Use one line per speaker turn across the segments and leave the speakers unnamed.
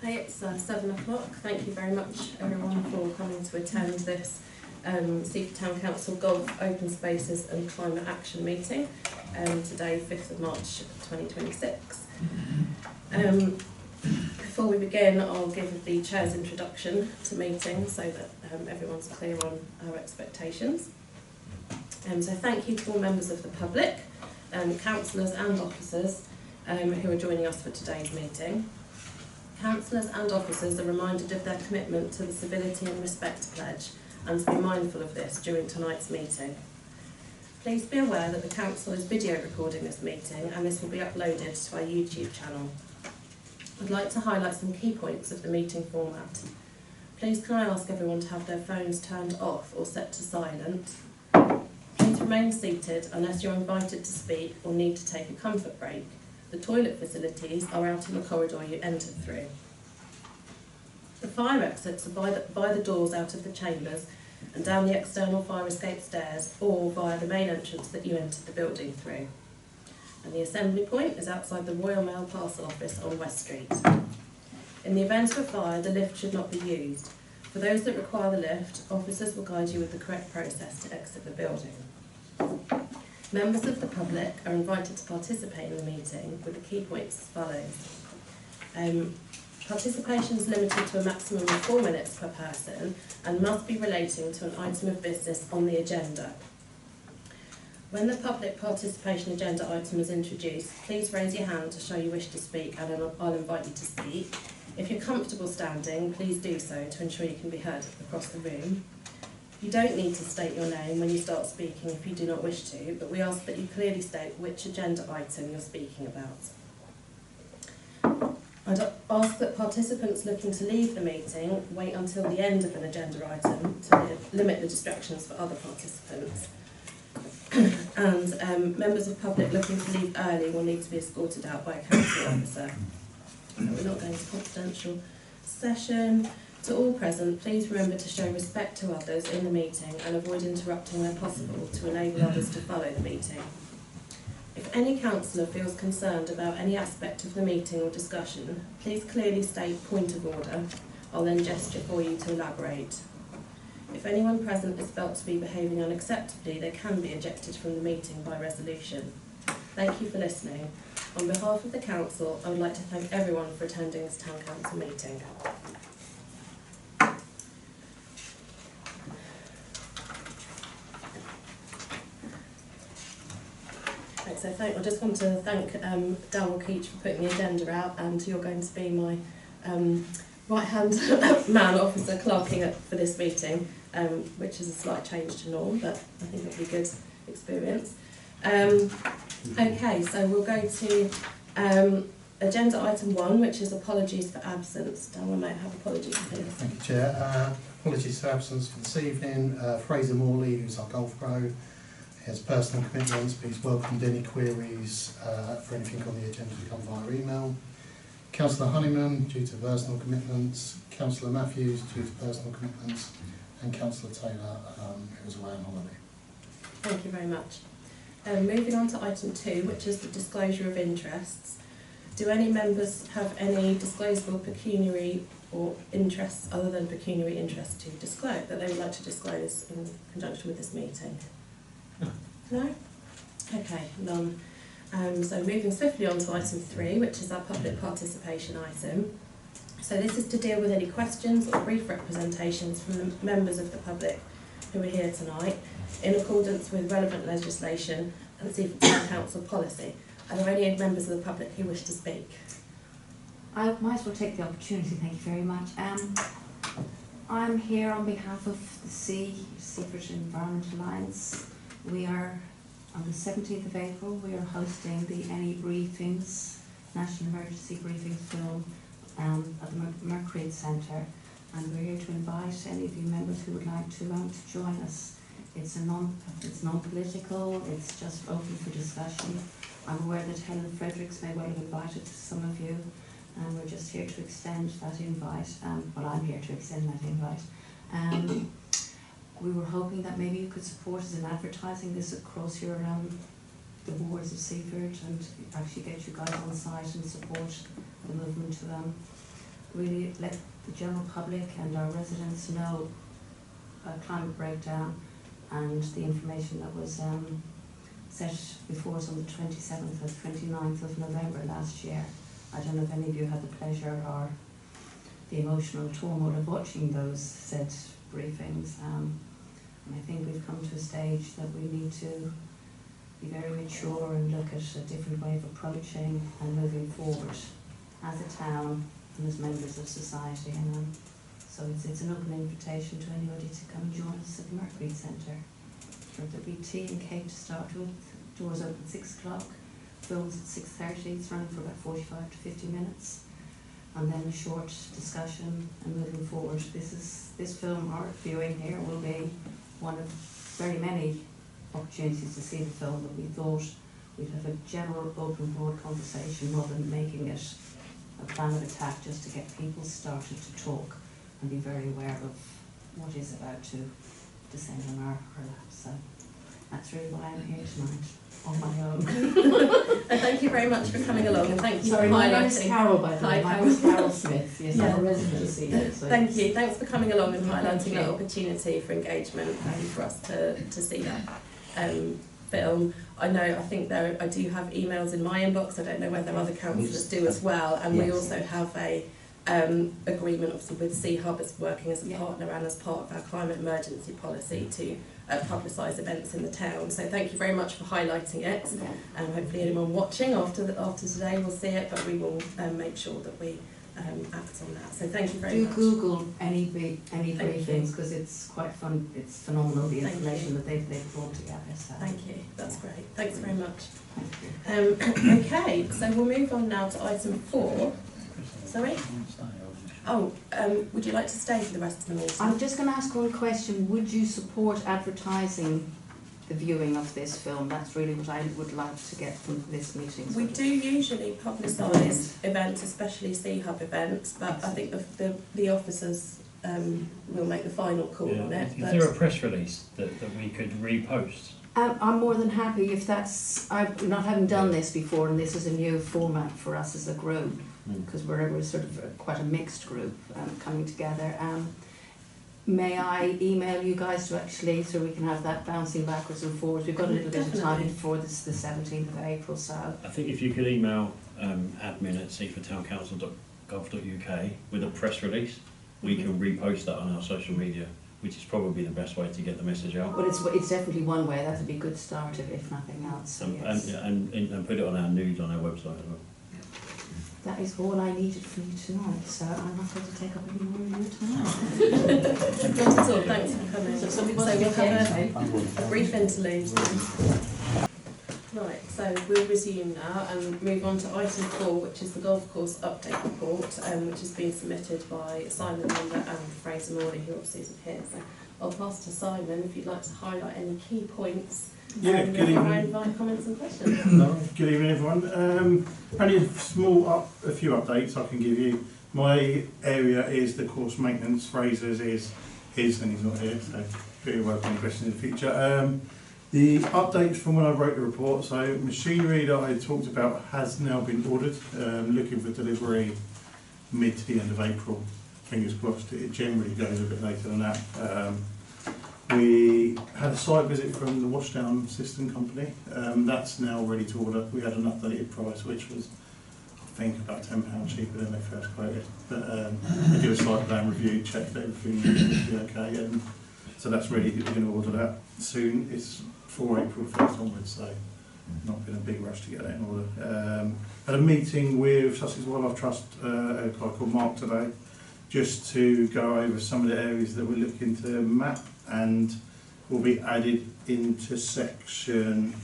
Okay, it's 7 o'clock. Thank you very much everyone for coming to attend this Seaford Town Council Golf Open Spaces and Climate Action meeting today, 5th of March 2026. Before we begin, I'll give the Chair's introduction to meeting so that everyone's clear on our expectations. So thank you to all members of the public, councillors and officers who are joining us for today's meeting. Councillors and officers are reminded of their commitment to the Civility and Respect Pledge and to be mindful of this during tonight's meeting. Please be aware that the Council is video recording this meeting and this will be uploaded to our YouTube channel. I'd like to highlight some key points of the meeting format. Please can I ask everyone to have their phones turned off or set to silent. Please remain seated unless you're invited to speak or need to take a comfort break. The toilet facilities are out in the corridor you entered through. The fire exits are by the doors out of the chambers and down the external fire escape stairs or via the main entrance that you entered the building through. And the assembly point is outside the Royal Mail Parcel Office on West Street. In the event of a fire, the lift should not be used. For those that require the lift, officers will guide you with the correct process to exit the building. Members of the public are invited to participate in the meeting with the key points as follows. Participation is limited to a maximum of 4 minutes per person and must be relating to an item of business on the agenda. When the public participation agenda item is introduced, please raise your hand to show you wish to speak and I'll invite you to speak. If you're comfortable standing, please do so to ensure you can be heard across the room. You don't need to state your name when you start speaking if you do not wish to, but we ask that you clearly state which agenda item you're speaking about. I'd ask that participants looking to leave the meeting wait until the end of an agenda item to limit the distractions for other participants. And members of the public looking to leave early will need to be escorted out by a council officer. We're not going to confidential session. To all present, please remember to show respect to others in the meeting and avoid interrupting where possible to enable others to follow the meeting. If any councillor feels concerned about any aspect of the meeting or discussion, please clearly state point of order. I'll then gesture for you to elaborate. If anyone present is felt to be behaving unacceptably, they can be ejected from the meeting by resolution. Thank you for listening. On behalf of the council, I would like to thank everyone for attending this town council meeting. So I just want to thank Darryl Keach for putting the agenda out, and you're going to be my right-hand man officer clerking for this meeting, which is a slight change to norm, but I think it'll be a good experience. Okay, so we'll go to agenda item 1, which is apologies for absence. Darryl might have apologies for this.
Thank you, Chair. Apologies for absence for this evening. Fraser Morley, who's our golf pro, has personal commitments, but he's welcomed any queries for anything on the agenda to come via email. Councillor Honeyman, due to personal commitments. Councillor Matthews, due to personal commitments. And Councillor Taylor, who is away on holiday.
Thank you very much. Moving on to item 2, which is the disclosure of interests. Do any members have any disclosable pecuniary or interests other than pecuniary interests to disclose, that they would like to disclose in conjunction with this meeting? No? Okay, none. So moving swiftly on to item 3, which is our public participation item. So this is to deal with any questions or brief representations from the members of the public who are here tonight in accordance with relevant legislation and Seaford Town Council policy. Are there any members of the public who wish to speak?
I might as well take the opportunity, thank you very much. I'm here on behalf of the Seaford Environment Alliance. We are, on the 17th of April, we are hosting the Any Briefings, National Emergency Briefing film at the Mercury Centre, and we're here to invite any of you members who would like to join us. It's non-political, it's just open for discussion. I'm aware that Helen Fredericks may well have invited some of you, and we're just here to extend that invite. Well, I'm here to extend that invite. We were hoping that maybe you could support us in advertising this across your the wards of Seaford and actually get you guys on site and support the movement. really let the general public and our residents know climate breakdown and the information that was set before us on the 27th or 29th of November last year. I don't know if any of you had the pleasure or the emotional turmoil of watching those said briefings. And I think we've come to a stage that we need to be very mature and look at a different way of approaching and moving forward as a town and as members of society. And so it's an open invitation to anybody to come and join us at the Mercury Centre. There'll be tea and cake to start with. Doors open at 6 o'clock. Films at 6:30. It's running for about 45 to 50 minutes. And then a short discussion and moving forward. This film, our viewing here, will be one of very many opportunities to see the film, but we thought we'd have a general open broad conversation rather than making it a plan of attack just to get people started to talk and be very aware of what is about to descend on our laps. So that's really why I'm here tonight, on my own.
And thank you very much for coming along, and thank you
Sorry,
for
my name is
highlighting.
Carol, by the way. My name is Carol Smith. Yes, I'm a residency here. So
Thank you. Thanks for coming along and
Thank
highlighting
you.
that opportunity for engagement and for us to see that film. I think I do have emails in my inbox. I don't know whether other councillors do as well. And we
Yes.
also have a agreement, obviously, with Seaford as working as a partner and as part of our climate emergency policy to publicise events in the town. So thank you very much for highlighting it. Hopefully anyone watching after today will see it, but we will make sure that we act on that. So thank you very much.
do Google any briefings, because it's quite fun. It's phenomenal, the
Thank
information
you.
that they've brought together. So.
Thank you. That's great. Thanks very much.
Thank you.
Okay, so we'll move on now to item 4. Sorry? Oh, would you like to stay for the rest of the meeting?
I'm just going to ask one question. Would you support advertising the viewing of this film? That's really what I would like to get from this meeting.
We do usually publicise events, especially C-Hub events, but I think the officers will make the final call on it.
Is there a press release that we could repost?
I'm more than happy if that's, not having done this before, and this is a new format for us as a group, because we're sort of quite a mixed group coming together. May I email you guys to actually, so we can have that bouncing backwards and forwards? We've got a little bit of time before this, the 17th of April, so.
I think if you could email admin@seafordtowncouncil.gov.uk with a press release, we can repost that on our social media, which is probably the best way to get the message out.
But it's definitely one way. That would be a good start if nothing else. So yes.
And put it on our news on our website as well.
That is all I needed from you tonight, so I'm not going to take up any more of your time.
Not at all. Thanks for coming.
So somebody
So
wants to
we'll
get
have a brief interlude. Right, so we'll resume now and move on to item 4, which is the golf course update report, which has been submitted by Simon Member and Fraser Morley, who obviously isn't here. So I'll pass to Simon if you'd like to highlight any key points.
Yeah, good evening.
I invite comments and questions.
Good evening, everyone. Only a few updates I can give you. My area is the course maintenance. Fraser's is his, and he's not here, so pretty welcome questions in the future. The updates from when I wrote the report. So machinery that I talked about has now been ordered, looking for delivery mid to the end of April. Fingers crossed. It generally goes a bit later than that. We had a site visit from the washdown system company. That's now ready to order. We had an updated price, which was, I think, about £10 cheaper than they first quoted. But they did a site plan review, checked that everything was okay, and so that's ready. We're going to order that soon. It's for April 1st onwards, so not been a big rush to get that in order. Had a meeting with Sussex Wildlife Trust, a guy called Mark today, just to go over some of the areas that we're looking to map, and will be added into section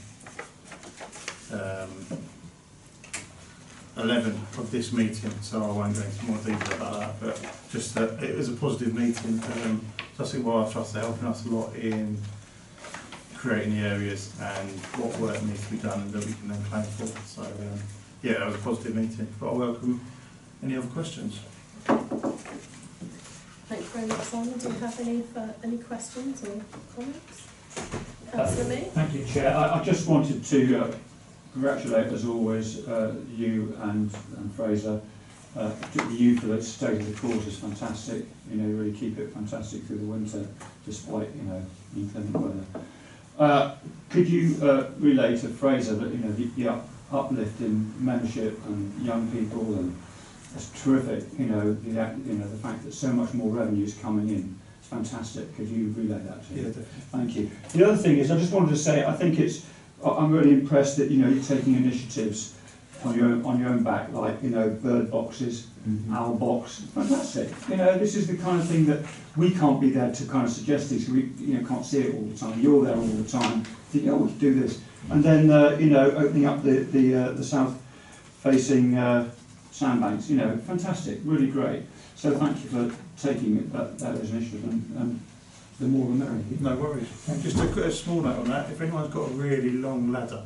11 of this meeting, so I won't go into more detail about that, but just that it was a positive meeting. Sussex Wildlife Trust are helping us a lot in creating the areas and what work needs to be done and that we can then claim for. So yeah, that was a positive meeting, but I welcome any other questions.
Thank you very much, Simon. Do you have any questions or comments? Councillor Mee?
Thank you, Chair. I just wanted to congratulate, as always, you and Fraser particularly you for the state of the course is fantastic. You know, you really keep it fantastic through the winter, despite, you know, inclement weather. Could you relay to Fraser that, you know, the uplift in membership and young people, and it's terrific, you know, the fact that so much more revenue is coming in. It's fantastic. Could you relay that to me?
Yeah, definitely.
Thank you. The other thing is, I just wanted to say, I think I'm really impressed that, you know, you're taking initiatives on your own back, like, you know, bird boxes, owl box. Fantastic. You know, this is the kind of thing that we can't be there to kind of suggest things. We, you know, can't see it all the time. You're there all the time. Think, oh, we could do this, and then you know, opening up the south-facing sandbanks. You know, fantastic, really great. So thank you for taking that as an initiative, and the more the merrier.
No worries. Just a small note on that. If anyone's got a really long ladder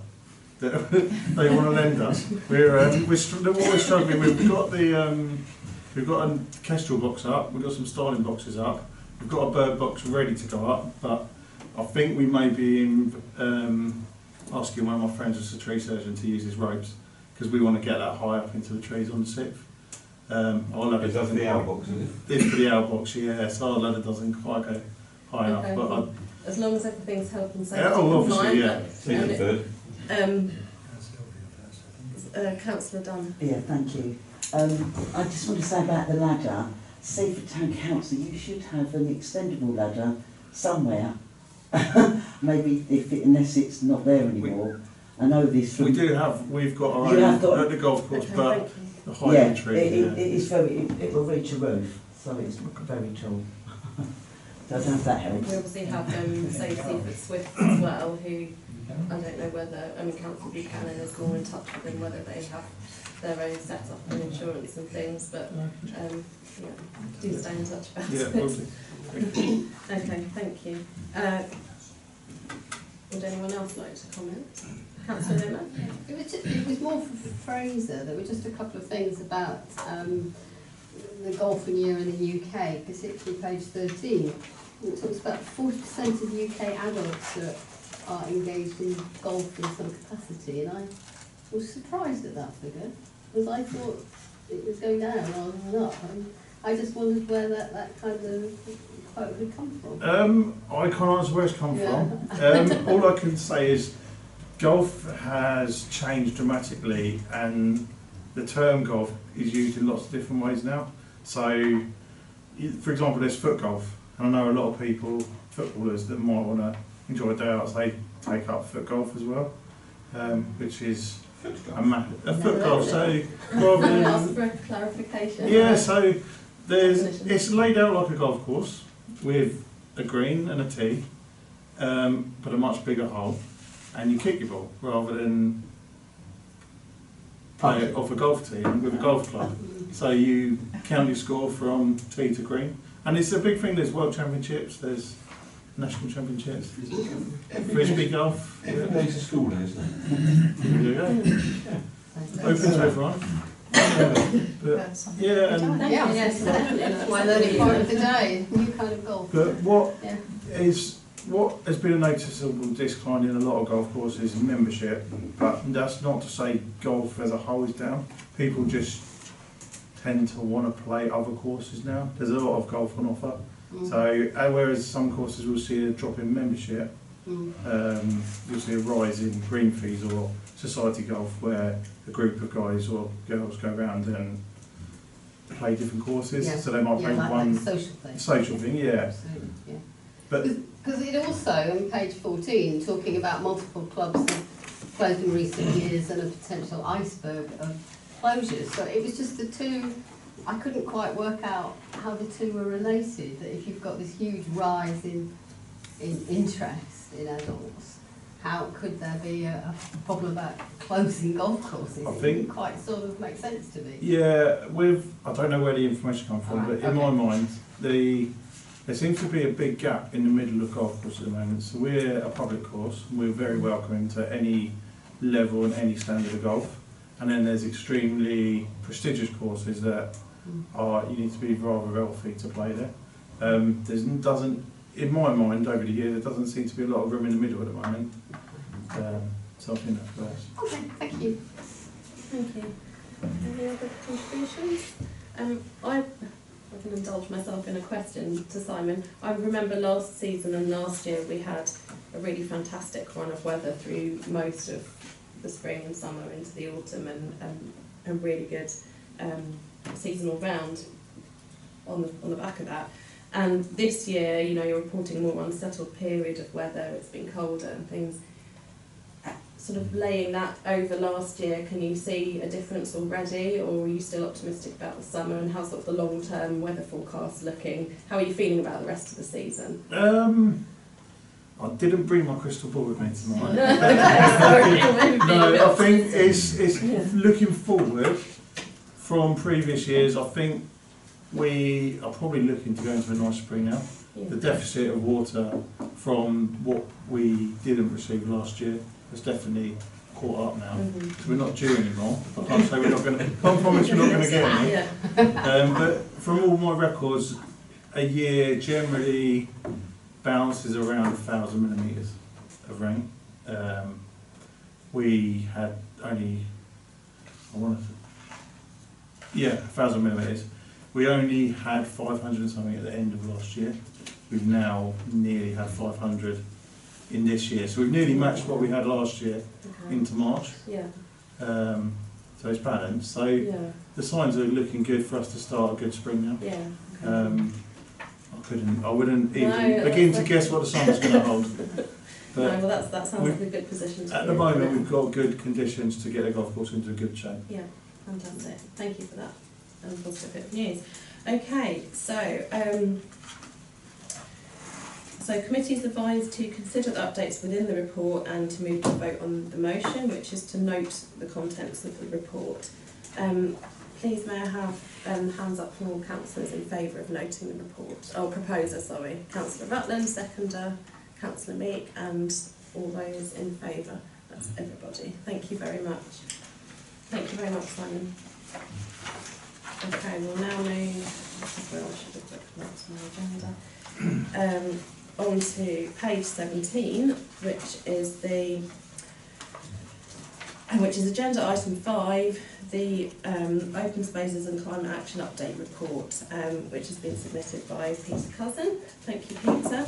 that they want to lend us, we're struggling with. We've got a kestrel box up. We've got some styling boxes up. We've got a bird box ready to go up, but I think we may be asking one of my friends who's a tree surgeon to use his ropes, because we want to get that high up into the trees on the 6th. Our ladder
Is that for the owl box, is it?
It's for the owl box, yeah. So our ladder doesn't quite go high enough.
Okay.
But
as long as everything's health and safety.
yeah, oh, obviously, yeah.
Second, third.
Councillor Dunn.
Yeah, thank you. I just want to say about the ladder, Seaford Town Council, you should have an extendable ladder somewhere. Maybe unless it's not there anymore. I know this from...
We've got our own at the golf course,
Okay,
but
thank you.
the height
yeah,
of the tree.
it is very, it will reach a roof, so it's very tall. So I don't know if that helps.
We obviously have Save Seaford Swift as well, who I don't know whether, Council Buchanan is more in touch with them, whether they have their own setup and insurance and things, but yeah, do stay in touch about
Yeah,
it.
will do.
Okay, thank you. Would anyone else like to comment? Councillor Limmer?
It was more for Fraser. There were just a couple of things about the golfing year in the UK, particularly page 13. It talks about 40% of UK adults are engaged in golf in some capacity, and I was surprised at that figure, because I thought it was going down rather than up. And I just wondered where that kind of quote had come from.
I can't answer where it's come from. All I can say is golf has changed dramatically, and the term golf is used in lots of different ways now. So, for example, there's foot golf, and I know a lot of people, footballers, that might want to enjoy a day out, they take up foot golf as well, which is a foot golf. So, rather
Can I
than,
ask for a clarification?
yeah, so it's laid out like a golf course with a green and a tee, but a much bigger hole, and you kick your ball rather than play it off a golf tee with a golf club. So you count your score from tee to green, and it's a big thing. There's world championships, there's national championships, frisbee golf.
Every place a school has that.
There you go. Open to everyone. But, yeah, and
Yeah,
Yes,
that's my learning part of the day. New kind of golf.
but what
Yeah.
what has been a noticeable decline in a lot of golf courses is membership, but that's not to say golf as a whole is down. People just tend to want to play other courses now. There's a lot of golf on offer. So whereas some courses will see a drop in membership, you'll see a rise in green fees or society golf, where a group of guys or girls go around and play different courses.
Yeah.
So they might play
like
one
a social thing.
social thing, yeah.
Absolutely, yeah.
But
Because it also, on page 14, talking about multiple clubs have closed in recent years and a potential iceberg of closures. So it was just the two, I couldn't quite work out how the two were related, that if you've got this huge rise in interest in adults, how could there be a problem about closing golf courses?
I
It
think-
didn't quite sort of make sense to me.
yeah, I don't know where the information comes from,
Alright,
but in my
okay.
mind, there seems to be a big gap in the middle of golf course at the moment. So we're a public course, and we're very welcoming to any level and any standard of golf. And then there's extremely prestigious courses that you need to be rather wealthy to play there. In my mind, over the year, there doesn't seem to be a lot of room in the middle at the moment. So I think that's first.
Okay, thank you.
Thank you. Any other contributions? I can indulge myself in a question to Simon. I remember last season and last year we had a really fantastic run of weather through most of the spring and summer into the autumn, and really good season all round on the back of that. And this year, you know, you're reporting a more unsettled period of weather. It's been colder and things. Sort of laying that over last year, can you see a difference already, or are you still optimistic about the summer, and how's sort of the long-term weather forecast looking? How are you feeling about the rest of the season?
I didn't bring my crystal ball with me tonight.
No,
I think it's looking forward from previous years. I think we are probably looking to go into a nice spring now.
Yeah.
The deficit of water from what we didn't receive last year has definitely caught up now. So we're not due anymore. I can't say we're not going to. Can't promise we're not going to get any.
Yeah.
But from all my records, a year generally bounces around 1,000 millimetres of rain. We had only, 1,000 millimetres. We only had 500 and something at the end of last year. We've now nearly had 500 in this year. So we've nearly matched what we had last year into March.
Yeah.
So it's balanced. So
Yeah.
the signs are looking good for us to start a good spring now.
Yeah. Okay.
I wouldn't even begin to guess what the summer's going to hold. But
no, well, that sounds like a good position to
at
be
the
in,
moment,
doesn't it?
we've got good conditions to get the golf course into a good shape.
Yeah, fantastic. Thank you for that positive bit of news. Okay, so committees advised to consider the updates within the report and to move to vote on the motion, which is to note the contents of the report. Please may I have hands up from all councillors in favour of noting the report? Oh, proposer, sorry. Councillor Rutland, seconder, Councillor Meek, and all those in favour. That's everybody. Thank you very much. Thank you very much, Simon. Okay, we'll now move, this is where I should have put that to my agenda, on to page 17, which is agenda item 5, the Open Spaces and Climate Action Update Report, which has been submitted by Peter Cousin. Thank you, Peter.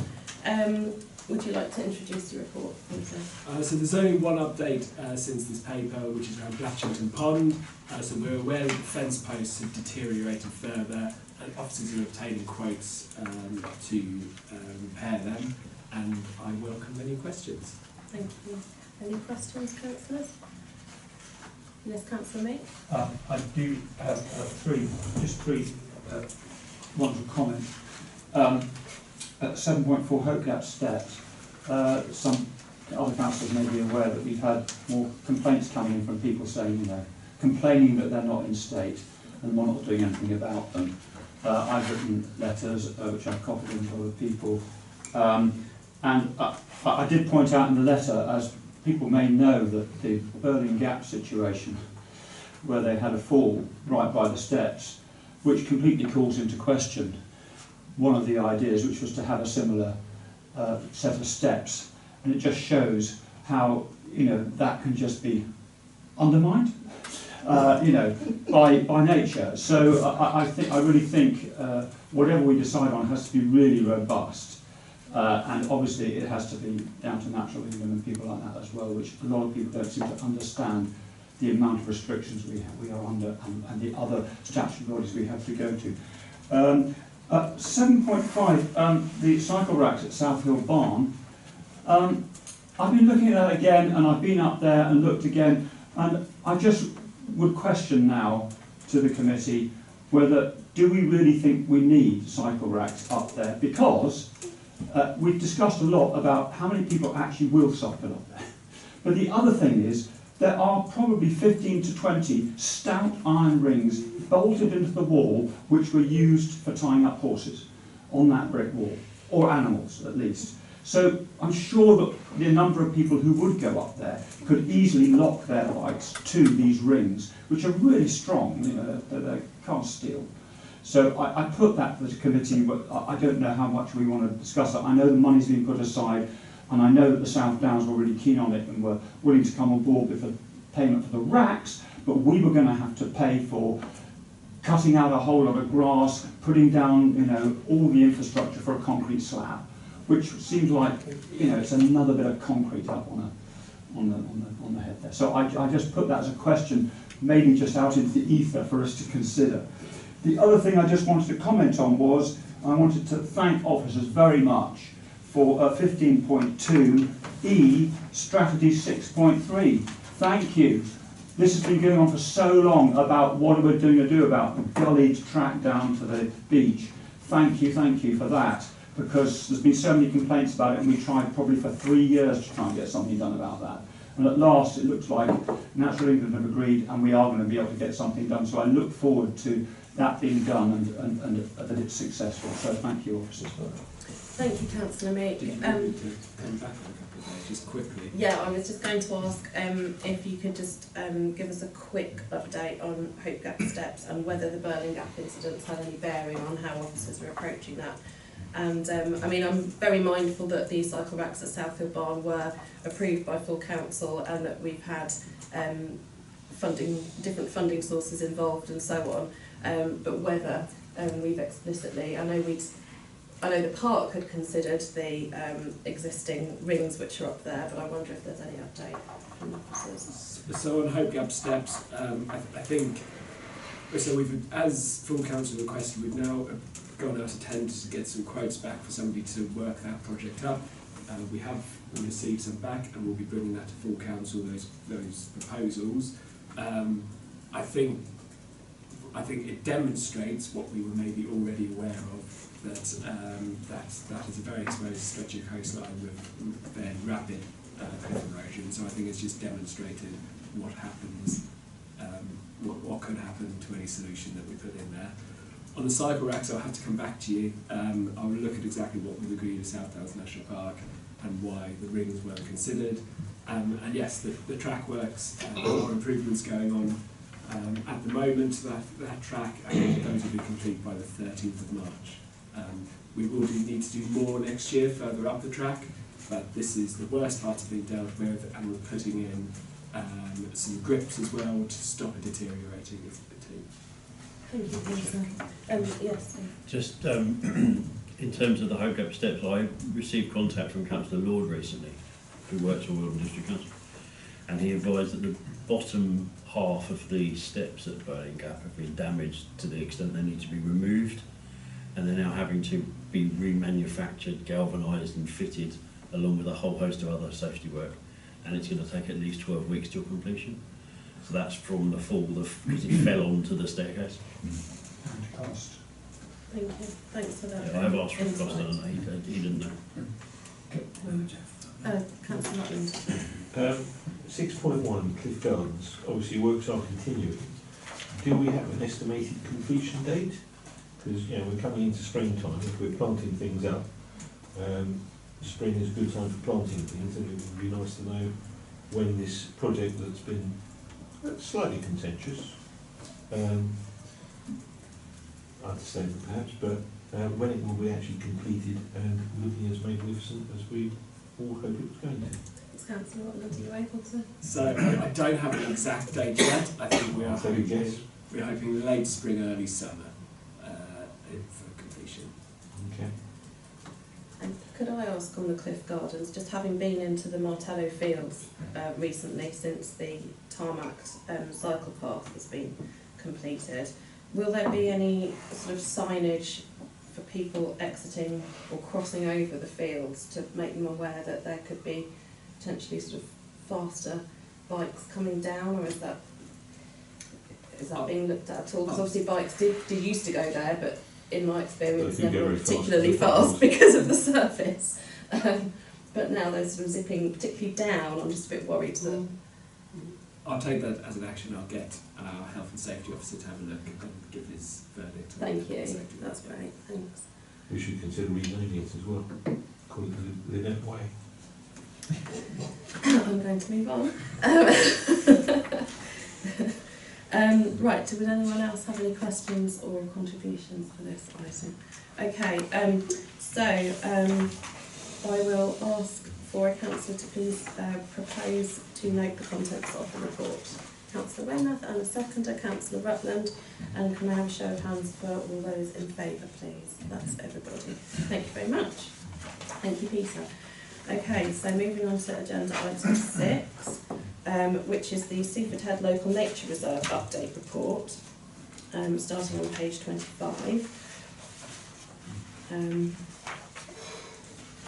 Would you like to introduce your report, Peter?
So there's only one update since this paper, which is around Blatchington Pond. So we're aware that the fence posts have deteriorated further, and officers are obtaining quotes to repair them, and I welcome any questions.
Thank you. Any questions, councillors? Yes, Councillor Meek?
I do have three ones of comment. At 7.4 Hope Gap steps, some other councillors may be aware that we've had more complaints coming in from people saying, complaining that they're not in state and we're not doing anything about them. I've written letters, which I've copied into other people, and I did point out in the letter, as people may know, that the Berlin Gap situation, where they had a fall right by the steps, which completely calls into question one of the ideas, which was to have a similar set of steps, and it just shows how that can just be undermined, by nature. So I really think whatever we decide on has to be really robust, and obviously it has to be down to natural England and people like that as well, which a lot of people don't seem to understand the amount of restrictions we are under and the other statutory bodies we have to go to. 7.5, the cycle racks at South Hill Barn. I've been looking at that again, and I've been up there and looked again, and I just would question now to the committee whether do we really think we need cycle racks up there, because we've discussed a lot about how many people actually will cycle up there. But the other thing is, there are probably 15 to 20 stout iron rings bolted into the wall which were used for tying up horses on that brick wall, or animals at least. So I'm sure that the number of people who would go up there could easily lock their bikes to these rings, which are really strong, they're cast steel. So I put that to the committee, but I don't know how much we want to discuss it. I know the money's been put aside, and I know that the South Downs were really keen on it and were willing to come on board with the payment for the racks, but we were going to have to pay for cutting out a whole lot of grass, putting down, you know, all the infrastructure for a concrete slab, which seems like, you know, it's another bit of concrete up on the head there. So I just put that as a question, maybe just out into the ether for us to consider. The other thing I just wanted to comment on was I wanted to thank officers very much for 15.2E strategy 6.3. Thank you. This has been going on for so long about what we're going to do about the gullied track down to the beach. Thank you for that, because there's been so many complaints about it, and we tried probably for 3 years to try and get something done about that. And at last it looks like Natural England have agreed, and we are going to be able to get something done. So I look forward to that being done and that it's successful. So thank you, officers.
Thank you, Councillor Meek.
Did you want me to come back on a couple of days, just quickly?
Yeah, I was just going to ask if you could just give us a quick update on Hope Gap steps and whether the Burling Gap incidents had any bearing on how officers are approaching that. And I mean, I'm very mindful that the cycle racks at Southfield Barn were approved by full council, and that we've had different funding sources involved and so on. But whether we've explicitly, I know the park had considered the existing rings which are up there, but I wonder if there's any update from officers.
So on Hope Gap steps, I think, so we've, as full council requested, we've now gone out to tender to get some quotes back for somebody to work that project up. We have received some back, and we'll be bringing that to full council, those proposals. I think it demonstrates what we were maybe already aware of, that that is a very exposed stretch of coastline with very rapid cliff erosion. So I think it's just demonstrated what happens, what could happen to any solution that we put in there. On the cycle racks, I'll have to come back to you. I'll look at exactly what we've agreed at South Dales National Park and why the rings weren't considered. And yes, the track works, there are improvements going on. At the moment, that track, I think those will be complete by the 13th of March. We will need to do more next year further up the track, but this is the worst part of being dealt with, and we're putting in some grips as well to stop it deteriorating of the team.
Thank you, Councillor. Yes.
Just in terms of the Hope Gap steps, I received contact from Councillor Lord recently, who works for Wilton District Council, and he advised that the bottom half of the steps at Burling Gap have been damaged to the extent they need to be removed, and they're now having to be remanufactured, galvanised and fitted, along with a whole host of other safety work, and it's going to take at least 12 weeks till completion. So that's from the fall, because it fell onto the staircase.
And cost.
Thank you. Thanks for that.
Yeah, I have asked for a cost, and he didn't know.
Councillor Rutland.
6.1, Cliff Gardens. Obviously, works are continuing. Do we have an estimated completion date? Because we're coming into springtime. If we're planting things up, spring is a good time for planting things, and it would be nice to know when this project that's been slightly contentious, understatement perhaps, but when it will be actually completed and looking as magnificent as we all hope it was going to.
Councillor Rutland, are you able to?
So I don't have an exact date yet. I think we're hoping late spring, early summer for completion.
Okay.
And could I ask on the Cliff Gardens, just having been into the Martello Fields recently since the tarmac cycle path has been completed, will there be any sort of signage for people exiting or crossing over the fields to make them aware that there could be potentially sort of faster bikes coming down, or is that being looked at at all? Because obviously bikes did used to go there, but in my experience never particularly fast because of the surface. But now they're sort of zipping particularly down. I'm just a bit worried that.
I'll take that as an action. I'll get our health and safety officer to have a look and give his verdict.
Thank you. That's great. Thanks.
We should consider renaming it as well. Call it the Lynette Way.
I'm going to move on. Right, would anyone else have any questions or contributions for this item? Okay, so I will ask for a councillor to please propose to note the contents of the report. Councillor Weymouth, and a seconder, Councillor Rutland. And can I have a show of hands for all those in favour, please? That's everybody. Thank you very much. Thank you, Peter. Okay, so moving on to agenda item 6, which is the Seaford Head Local Nature Reserve Update Report, starting on page 25.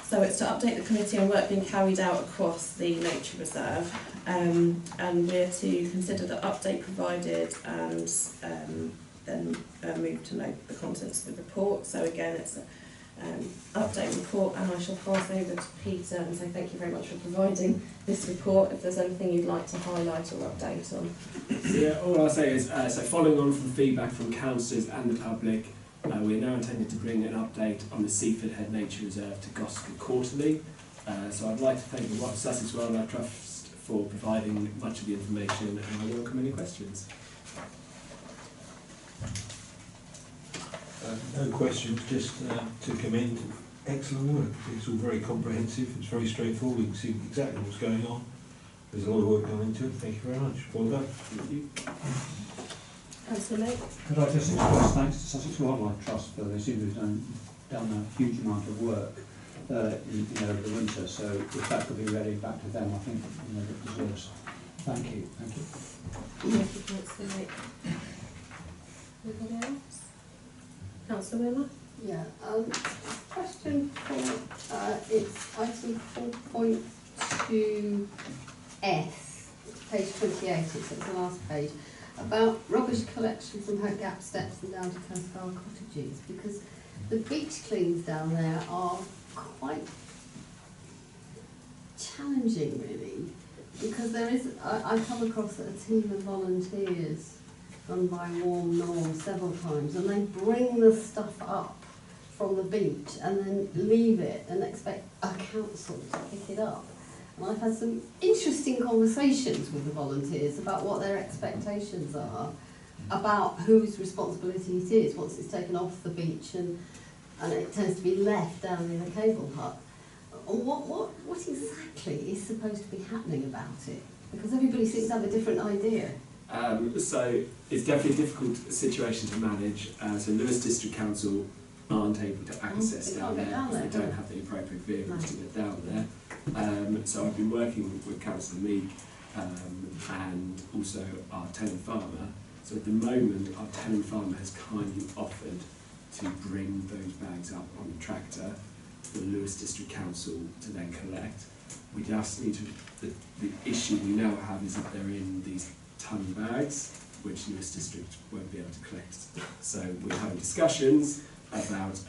So it's to update the committee on work being carried out across the nature reserve, and we're to consider the update provided and then move to note the contents of the report. So again, it's an update report, and I shall pass over to Peter and say thank you very much for providing this report. If there's anything you'd like to highlight or update on.
So yeah, all I'll say is, so following on from feedback from councillors and the public, we're now intending to bring an update on the Seaford Head Nature Reserve to Gospel quarterly. So I'd like to thank the Sussex Wildlife Trust for providing much of the information, and I welcome any questions.
No questions, just to commend excellent work. It's all very comprehensive, it's very straightforward, we can see exactly what's going on. There's a lot of work gone into it, thank you very much. Well done.
Thank you.
Councillor Lake.
Could I just express thanks to Sussex Wildlife Trust for they seem to have done a huge amount of work in over the winter. So if that could be ready back to them, I think it deserves. Thank you. Thank you.
Thank you, Councillor Lake. Anybody else? Councillor Wimmer?
Yeah, question for, it's item 4.2F, page 28, it's at the last page, about rubbish collection from her gap steps and down to Cascale cottages, because the beach cleans down there are quite challenging really, because there is, I've come across a team of volunteers run by Warm Norm several times, and they bring the stuff up from the beach and then leave it and expect a council to pick it up. And I've had some interesting conversations with the volunteers about what their expectations are, about whose responsibility it is once it's taken off the beach and it tends to be left down in a cable hut. What exactly is supposed to be happening about it? Because everybody seems to have a different idea.
So it's definitely a difficult situation to manage. So Lewis District Council aren't able to access down there because they don't have the appropriate vehicles to get down there. So I've been working with Councillor Meek and also our tenant farmer. So at the moment our tenant farmer has kindly offered to bring those bags up on the tractor for the Lewis District Council to then collect. We just need to, the issue we now have is that they're in these ton bags, which Lewis District won't be able to collect. So we're having discussions about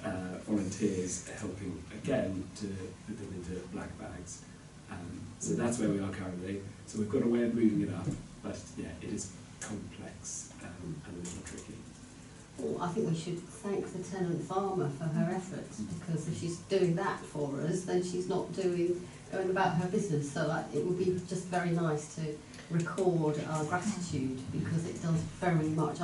volunteers helping again to put them into black bags. So that's where we are currently. So we've got a way of moving it up, but yeah, it is complex and a little tricky.
Well, I think we should thank the tenant farmer for her efforts, because if she's doing that for us, then she's not going about her business. So it would be just very nice to record our gratitude, because it does very much.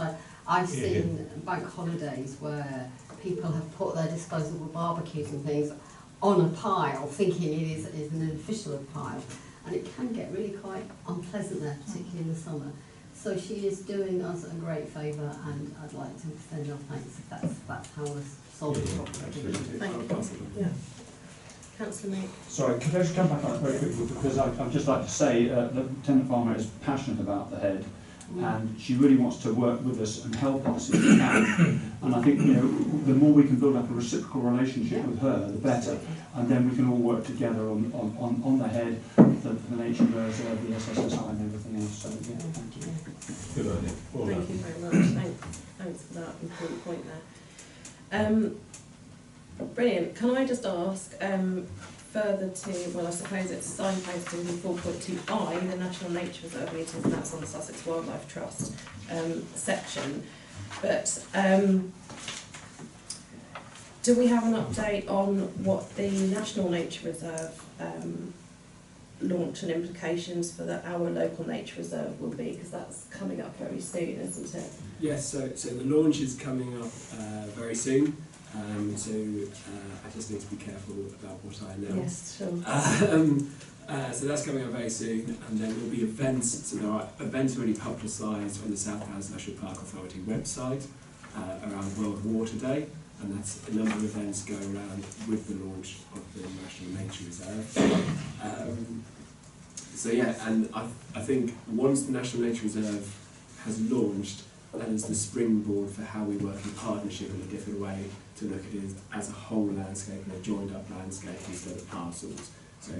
I've seen bank holidays where people have put their disposable barbecues and things on a pile, thinking it is an official pile, and it can get really quite unpleasant there, particularly in the summer. So she is doing us a great favour, and I'd like to extend our thanks if that's how we're solving the problem.
Thank you. Yeah. Councillor Meek.
Sorry, could I just come back on that very quickly, because I'd just like to say that the tenant farmer is passionate about the head, and she really wants to work with us and help us if she can. And I think the more we can build up a reciprocal relationship with her, the better. And then we can all work together on the head, the nature reserve, the SSSI, and everything else. So yeah, thank you.
Good idea. Well
Thank you very much. Thanks for that important point there. Brilliant. Can I just ask, further to, well, I suppose it's signposted in 4.2I, the National Nature Reserve meetings, and that's on the Sussex Wildlife Trust section. But do we have an update on what the National Nature Reserve launch and implications for our local nature reserve will be? Because that's coming up very soon, isn't it?
Yes, so the launch is coming up very soon. I just need to be careful about what I announce.
Yes, sure.
So that's coming up very soon, and there will be events. So there are events already publicised on the South Wales National Park Authority website around World Water Day, and that's a number of events going around with the launch of the National Nature Reserve. So yeah, and I think once the National Nature Reserve has launched, that is the springboard for how we work in partnership in a different way to look at it as a whole landscape and a joined up landscape instead of parcels. So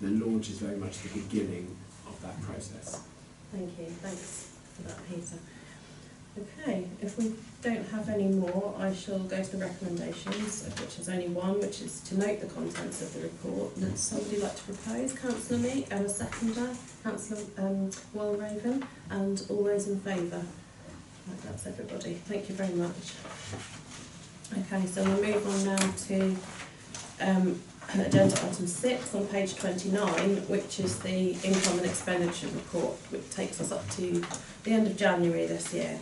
the launch is very much the beginning of that process.
Thank you. Thanks for that, Peter. Okay, if we don't have any more, I shall go to the recommendations, of which is only one, which is to note the contents of the report. Would somebody like to propose? Councillor Meek, Emma seconder, Councillor Walraven, and all those in favour? Right, that's everybody. Thank you very much. Okay, so we'll move on now to agenda item 6 on page 29, which is the income and expenditure report, which takes us up to the end of January this year.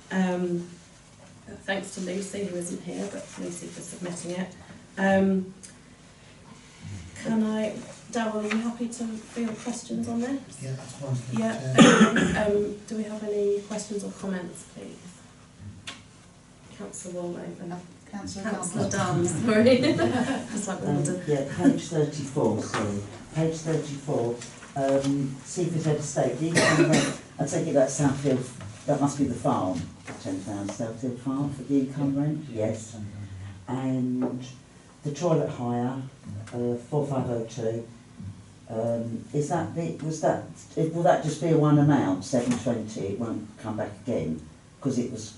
Thanks to Lucy, who isn't here, but Lucy for submitting it. Darryl, are you happy to field questions on this?
Yeah, that's fine.
Yeah. Do we have any questions or comments, please? Councillor Walraven. Councillor Dunn, sorry. Just like
yeah, page 34, sorry. Page 34, Seaford Head Estate. The income rent, I take it that's Southfield, that must be the farm, £10 Southfield Farm for the income rent, yes. And the toilet hire, 4502, is that will that just be a one amount, 720, it won't come back again? Because it was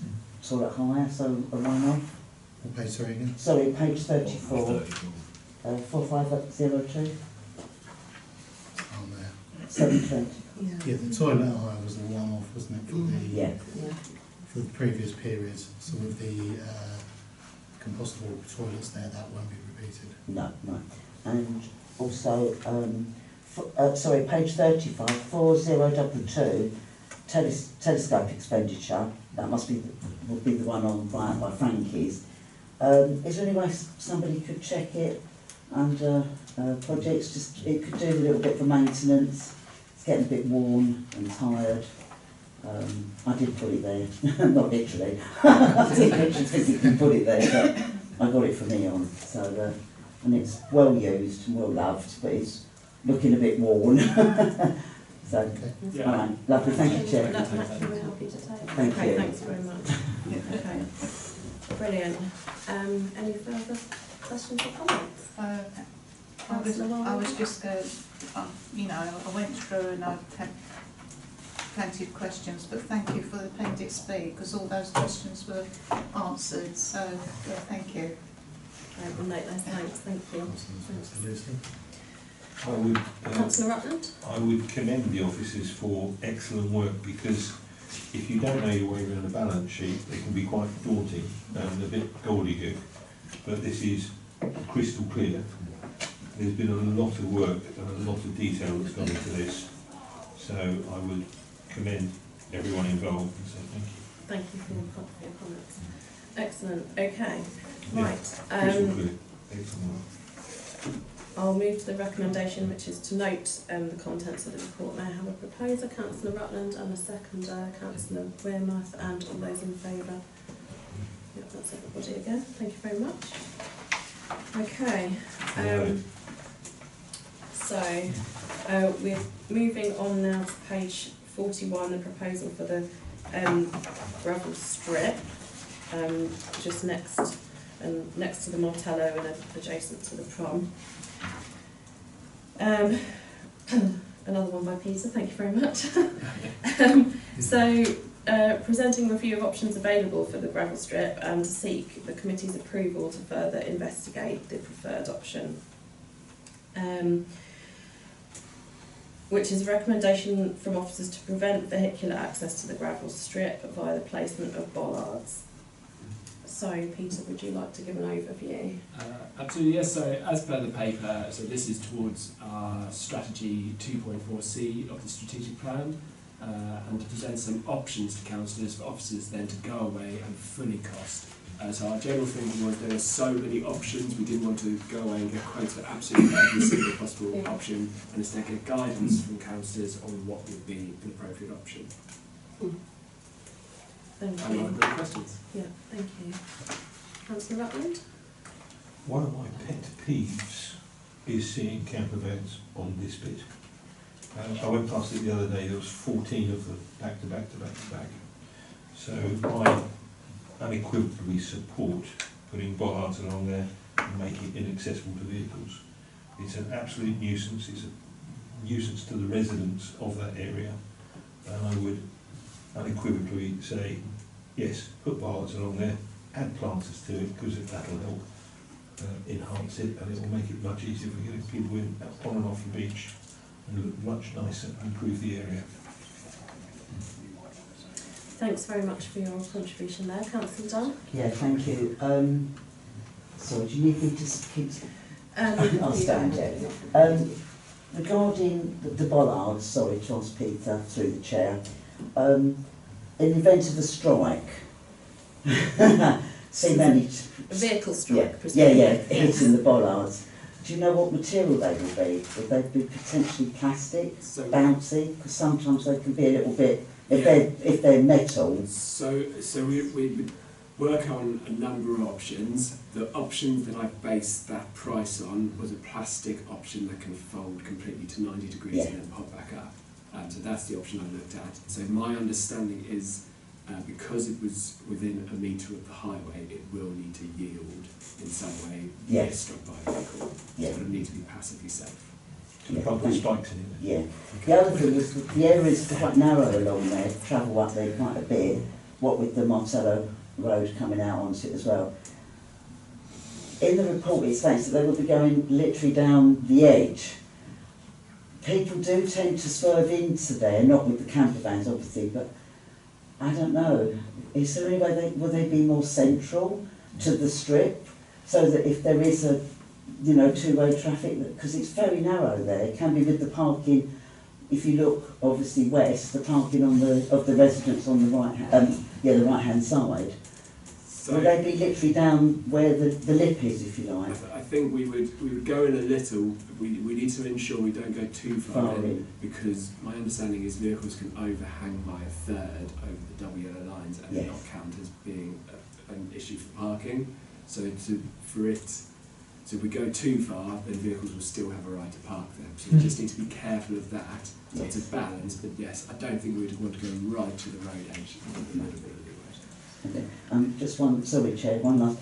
toilet hire, so a one-off?
What page, sorry, again?
Sorry, page 34, 4502,
On there.
720.
Yeah, the toilet hire was a one-off, wasn't it, for
Yeah.
for the previous periods. So with the compostable toilets there, that won't be repeated.
No, no. And also, sorry, page 35, 4022, telescope expenditure. That must be would be the one on by Frankie's. Is there any way somebody could check it under projects? Just it could do a little bit for maintenance. It's getting a bit worn and tired. I did put it there, not literally. I didn't literally physically put it there, but I got it from Eon. So, and it's well used and well loved, but it's looking a bit worn. So,
Okay.
Yeah.
all right, lovely. Thank you, Chair.
That's we're happy to take.
Thank
Okay,
you.
thanks very much. Okay, brilliant. Any further questions or comments?
I was just going, you know, I went through and I've had plenty of questions, but thank you for the Appendix B, because all those questions were answered, so yeah, thank you.
We'll note those, thanks, thank you.
Lucy.
Councillor Rutland?
I would commend the officers for excellent work, because if you don't know your way around a balance sheet, they can be quite daunting and a bit gobbledygook. But this is crystal clear. There's been a lot of work and a lot of detail that's gone into this. So I would commend everyone involved and say thank you.
Thank you for your comments. Excellent, okay.
Yeah,
Right.
Crystal clear. Excellent work.
I'll move to the recommendation, which is to note the contents of the report. May I have a proposer, Councillor Rutland, and a seconder, Councillor Wearmouth, and all those in favour? Yep, that's everybody again. Thank you very much. Okay. So we're moving on now to page 41, the proposal for the gravel strip, just next to the Martello and adjacent to the prom. Another one by Peter, thank you very much. Presenting a review of options available for the gravel strip and to seek the committee's approval to further investigate the preferred option. Which is a recommendation from officers to prevent vehicular access to the gravel strip via the placement of bollards. So, Peter, would you like to give an overview?
Absolutely, yes. So, as per the paper, so this is towards our strategy 2.4C of the strategic plan, and to present some options to councillors for officers then to go away and fully cost So our general thinking was there are so many options, we didn't want to go away and get quotes for absolutely every single possible option, and instead get guidance from councillors on what would be an appropriate option.
Thank
And
you.
I've got questions.
Yeah, thank you. Councillor Rutland?
One of my pet peeves is seeing camper vans on this bit. I went past it the other day, there was 14 of them back to back to back to back. So I unequivocally support putting bollards along there and making it inaccessible to vehicles. It's an absolute nuisance, it's a nuisance to the residents of that area, and I would unequivocally say, yes, put bollards along there, add planters to it, because that'll help enhance it, and it will make it much easier for getting people in on and off the beach and look much nicer and improve the area.
Thanks very much for your contribution there. Councillor Dunn?
Yeah, thank you. Sorry, do you need me to keep... I'll stand there. Regarding the bollards, sorry to ask Peter through the chair, in the event of a strike, see many...
A vehicle strike,
yeah,
presumably.
hitting the bollards. Do you know what material they will be? Would they be potentially plastic, bouncy? Because sometimes they can be a little bit, if they're metal.
So we would work on a number of options. The option that I based that price on was a plastic option that can fold completely to 90 degrees and then pop back up. So that's the option I looked at. So my understanding is because it was within a metre of the highway, it will need to yield in some way, get struck by a vehicle. So it will need to be passively safe.
Can you put spikes in it?
Yeah. The other thing is the area is quite narrow along there, travel up there quite a bit, what with the Martello Road coming out onto it as well. In the report it states that they will be going literally down the edge. People do tend to swerve into there, not with the camper vans obviously, but I don't know. Is there any way will they be more central to the strip, so that if there is a, you know, two-way traffic, because it's very narrow there, it can be with the parking. If you look obviously west, the parking on the residents on the the right-hand side.
So
will they be literally down where the lip is, if you like?
I think we would go in a little. We need to ensure we don't go too far in, because my understanding is vehicles can overhang by a third over the double yellow lines and not count as being an issue for parking. So if we go too far, then vehicles will still have a right to park there. So we just need to be careful of that. So it's a balance, but yes, I don't think we would want to go right to the road edge. A little bit of the road.
Okay. Just one, sorry Chair, one last.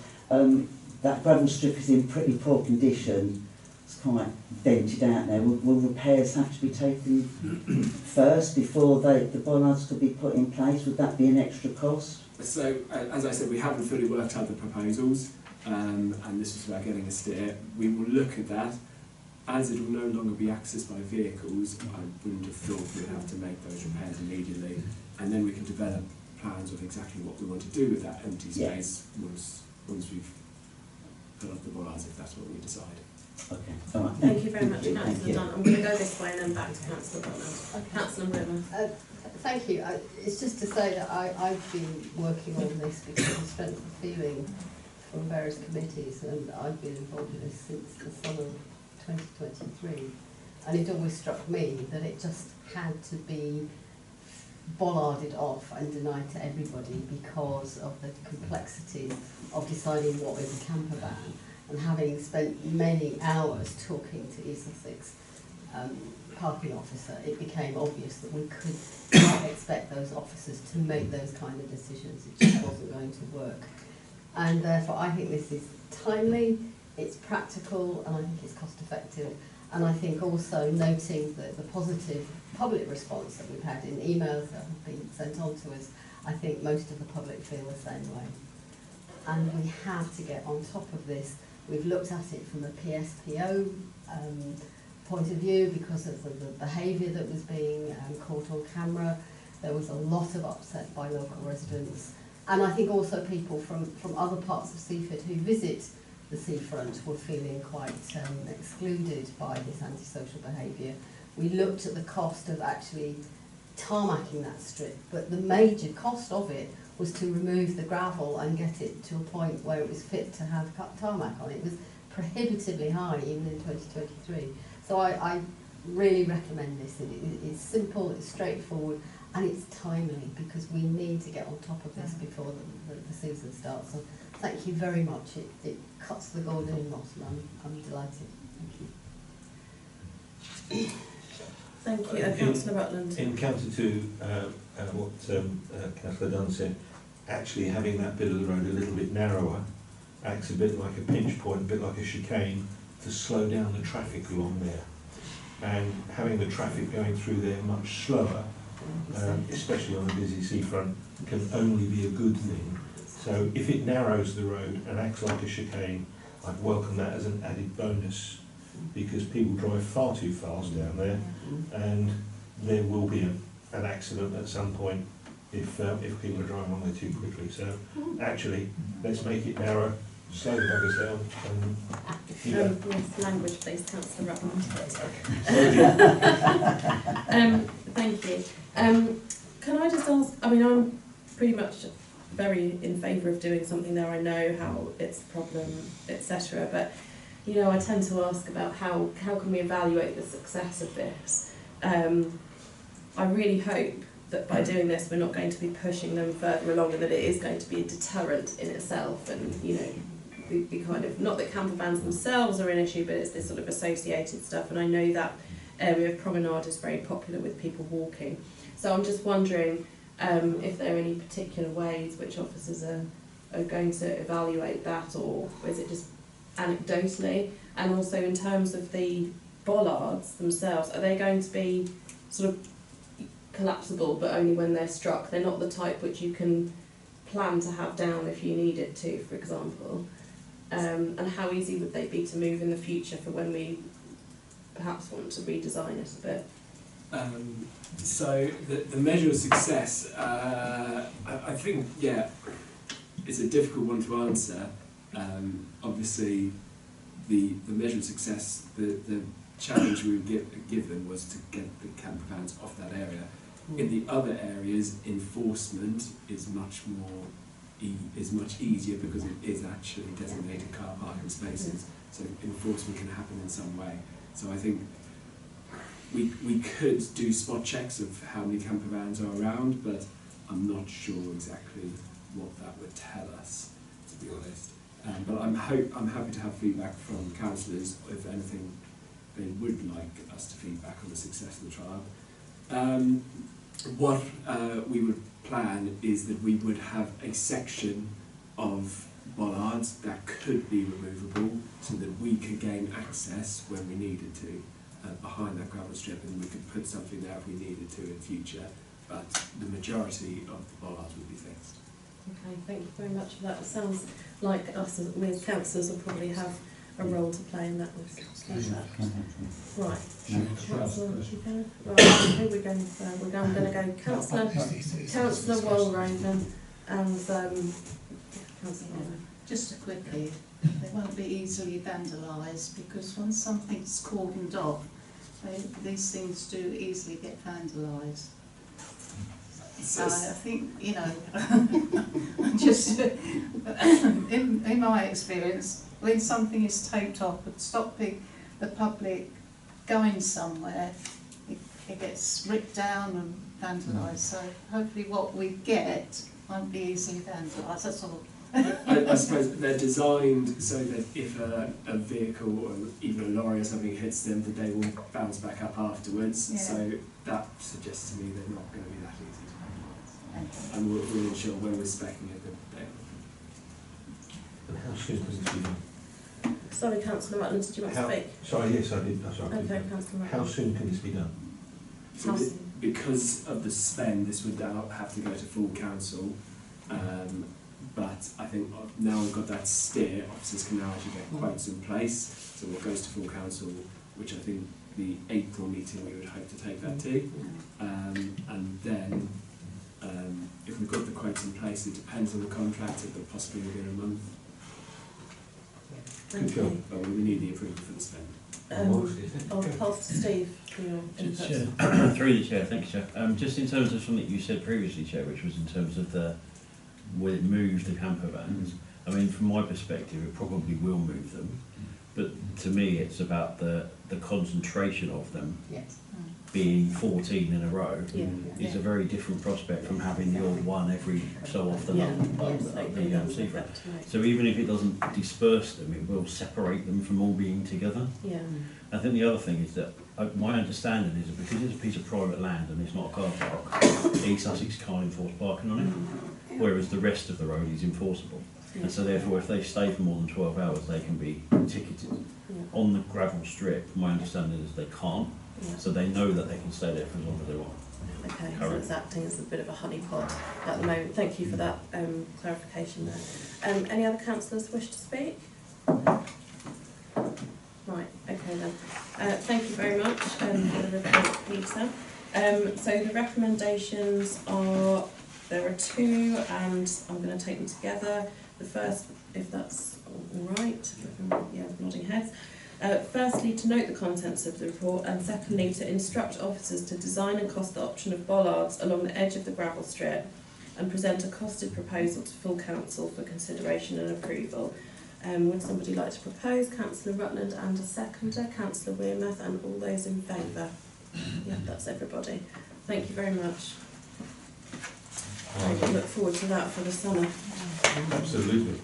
That gravel strip is in pretty poor condition. It's quite dented out there. Will repairs have to be taken first before the bollards could be put in place? Would that be an extra cost?
So, as I said, we haven't fully worked out the proposals, and this is about getting a steer. We will look at that. As it will no longer be accessed by vehicles, I wouldn't have thought we'd have to make those repairs immediately, and then we can develop plans of exactly what we want to do with that empty space once we've put up the bollards, if that's what we decide.
Okay. All right.
Thank you very much, Councillor Dunn. I'm going to go this way and then back to Councillor Butland. Councillor Rimmer.
Thank you. It's just to say that I've been working on this because of strength of feeling from various committees, and I've been involved in this since the summer of 2023. And it always struck me that it just had to be bollarded off and denied to everybody because of the complexity of deciding what is a camper van. And having spent many hours talking to East Sussex parking officer, it became obvious that we could not expect those officers to make those kind of decisions. It just wasn't going to work. And therefore I think this is timely, it's practical, and I think it's cost effective. And I think also noting the positive public response that we've had in emails that have been sent on to us, I think most of the public feel the same way. And we have to get on top of this. We've looked at it from a PSPO point of view because of the behaviour that was being caught on camera. There was a lot of upset by local residents. And I think also people from other parts of Seaford who visit the seafront were feeling quite excluded by this antisocial behaviour. We looked at the cost of actually tarmacking that strip, but the major cost of it was to remove the gravel and get it to a point where it was fit to have tarmac on it. It was prohibitively high even in 2023. So I really recommend this. It's simple, it's straightforward, and it's timely because we need to get on top of this before the season starts. So thank you very much. It cuts the golden in knot, and I'm delighted. Thank you.
Thank you. Councillor Rutland.
In counter to what Councillor Dunn said, actually having that bit of the road a little bit narrower acts a bit like a pinch point, a bit like a chicane to slow down the traffic along there. And having the traffic going through there much slower, especially on a busy seafront, can only be a good thing. So if it narrows the road and acts like a chicane, I'd welcome that as an added bonus, because people drive far too fast down there, and there will be an accident at some point if people are driving along there too quickly. So actually, let's make it narrow, slow the buggers down, and
Yes, language please, Councillor Rutland. Thank you. Can I just ask, I mean, I'm pretty much very in favour of doing something there. I know how it's a problem, etc. But, you know, I tend to ask about how can we evaluate the success of this. I really hope that by doing this we're not going to be pushing them further along, and that it is going to be a deterrent in itself, and, you know, the kind of, not that camper vans themselves are an issue, but it's this sort of associated stuff, and I know that area of Promenade is very popular with people walking. So I'm just wondering if there are any particular ways which officers are going to evaluate that, or is it just anecdotally? And also in terms of the bollards themselves, are they going to be sort of collapsible but only when they're struck? They're not the type which you can plan to have down if you need it to, for example. And how easy would they be to move in the future for when we perhaps want to redesign it a bit?
So the measure of success, I think, yeah, it's a difficult one to answer. Obviously, the measure of success, the challenge we would give them was to get the camper vans off that area. In the other areas, enforcement is much easier because it is actually designated car parking spaces. So enforcement can happen in some way. So I think we could do spot checks of how many camper vans are around, but I'm not sure exactly what that would tell us, to be honest. But I'm happy to have feedback from councillors if anything they would like us to feedback on the success of the trial. What we would plan is that we would have a section of bollards that could be removable so that we could gain access when we needed to behind that gravel strip, and we could put something there if we needed to in future, but the majority of the bollards would be fixed.
Okay, thank you very much for that. It sounds like us as councillors will probably have a role to play in that respect. Right, Councillor, right, who are we going for? I'm going to go Councillor Walraven and Councillor Walraven.
Just quickly, they won't be easily vandalised because once something's cordoned off, these things do easily get vandalised. So I think, you know, just in my experience, when something is taped off and stopping the public going somewhere, it gets ripped down and vandalised. So hopefully what we get won't be easily vandalised, that's all.
I suppose they're designed so that if a vehicle or even a lorry or something hits them, that they will bounce back up afterwards.
Yeah.
So that suggests to me they're not going to be that easy to vandalise. And we'll ensure when we're speccing it that they.
And how soon can this be done?
Sorry, Councillor Rutland, did you want to speak?
Sorry, yes, I did. Sorry,
Okay, Councillor
how
Rutland.
soon can this be done?
So because of the spend, this would now have to go to full council. But I think now we've got that steer, officers can now actually get quotes in place. So what goes to full council, which I think the April meeting we would hope to take that to. And then if we've got the quotes in place, it depends on the contract, it could possibly within a month.
Thank you.
But we need the approval for the spend.
I'll pass to Steve for your input.
Through the Chair, thank you, Chair. Just in terms of something you said previously, Chair, which was in terms of the will it move the camper vans? I mean, from my perspective, it probably will move them, but to me, it's about the concentration of them.
Yes.
Being 14 in a row
Yeah.
is a very different prospect from having the odd one every so often
Yeah.
up the Seaford. So even if it doesn't disperse them, it will separate them from all being together.
Yeah.
I think the other thing is that my understanding is that because it's a piece of private land and it's not a car park, East Sussex can't enforce parking on it, whereas the rest of the road is enforceable. And so therefore, if they stay for more than 12 hours, they can be ticketed.
Yeah.
On the gravel strip, my understanding is they can't,
Yeah.
so they know that they can stay there for as long as they want.
Okay, so it's acting as a bit of a honeypot at the moment. Thank you for that clarification there. Any other councillors wish to speak? Right, okay then. Thank you very much for the report, Peter. So the recommendations are, there are two, and I'm going to take them together. The first, if that's all right, yeah, nodding heads. Firstly, to note the contents of the report, and secondly, to instruct officers to design and cost the option of bollards along the edge of the gravel strip and present a costed proposal to full council for consideration and approval. Would somebody like to propose? Councillor Rutland and a seconder, Councillor Wearmouth, and all those in favour? Yeah, that's everybody. Thank you very much. I look forward to that for the summer.
Absolutely.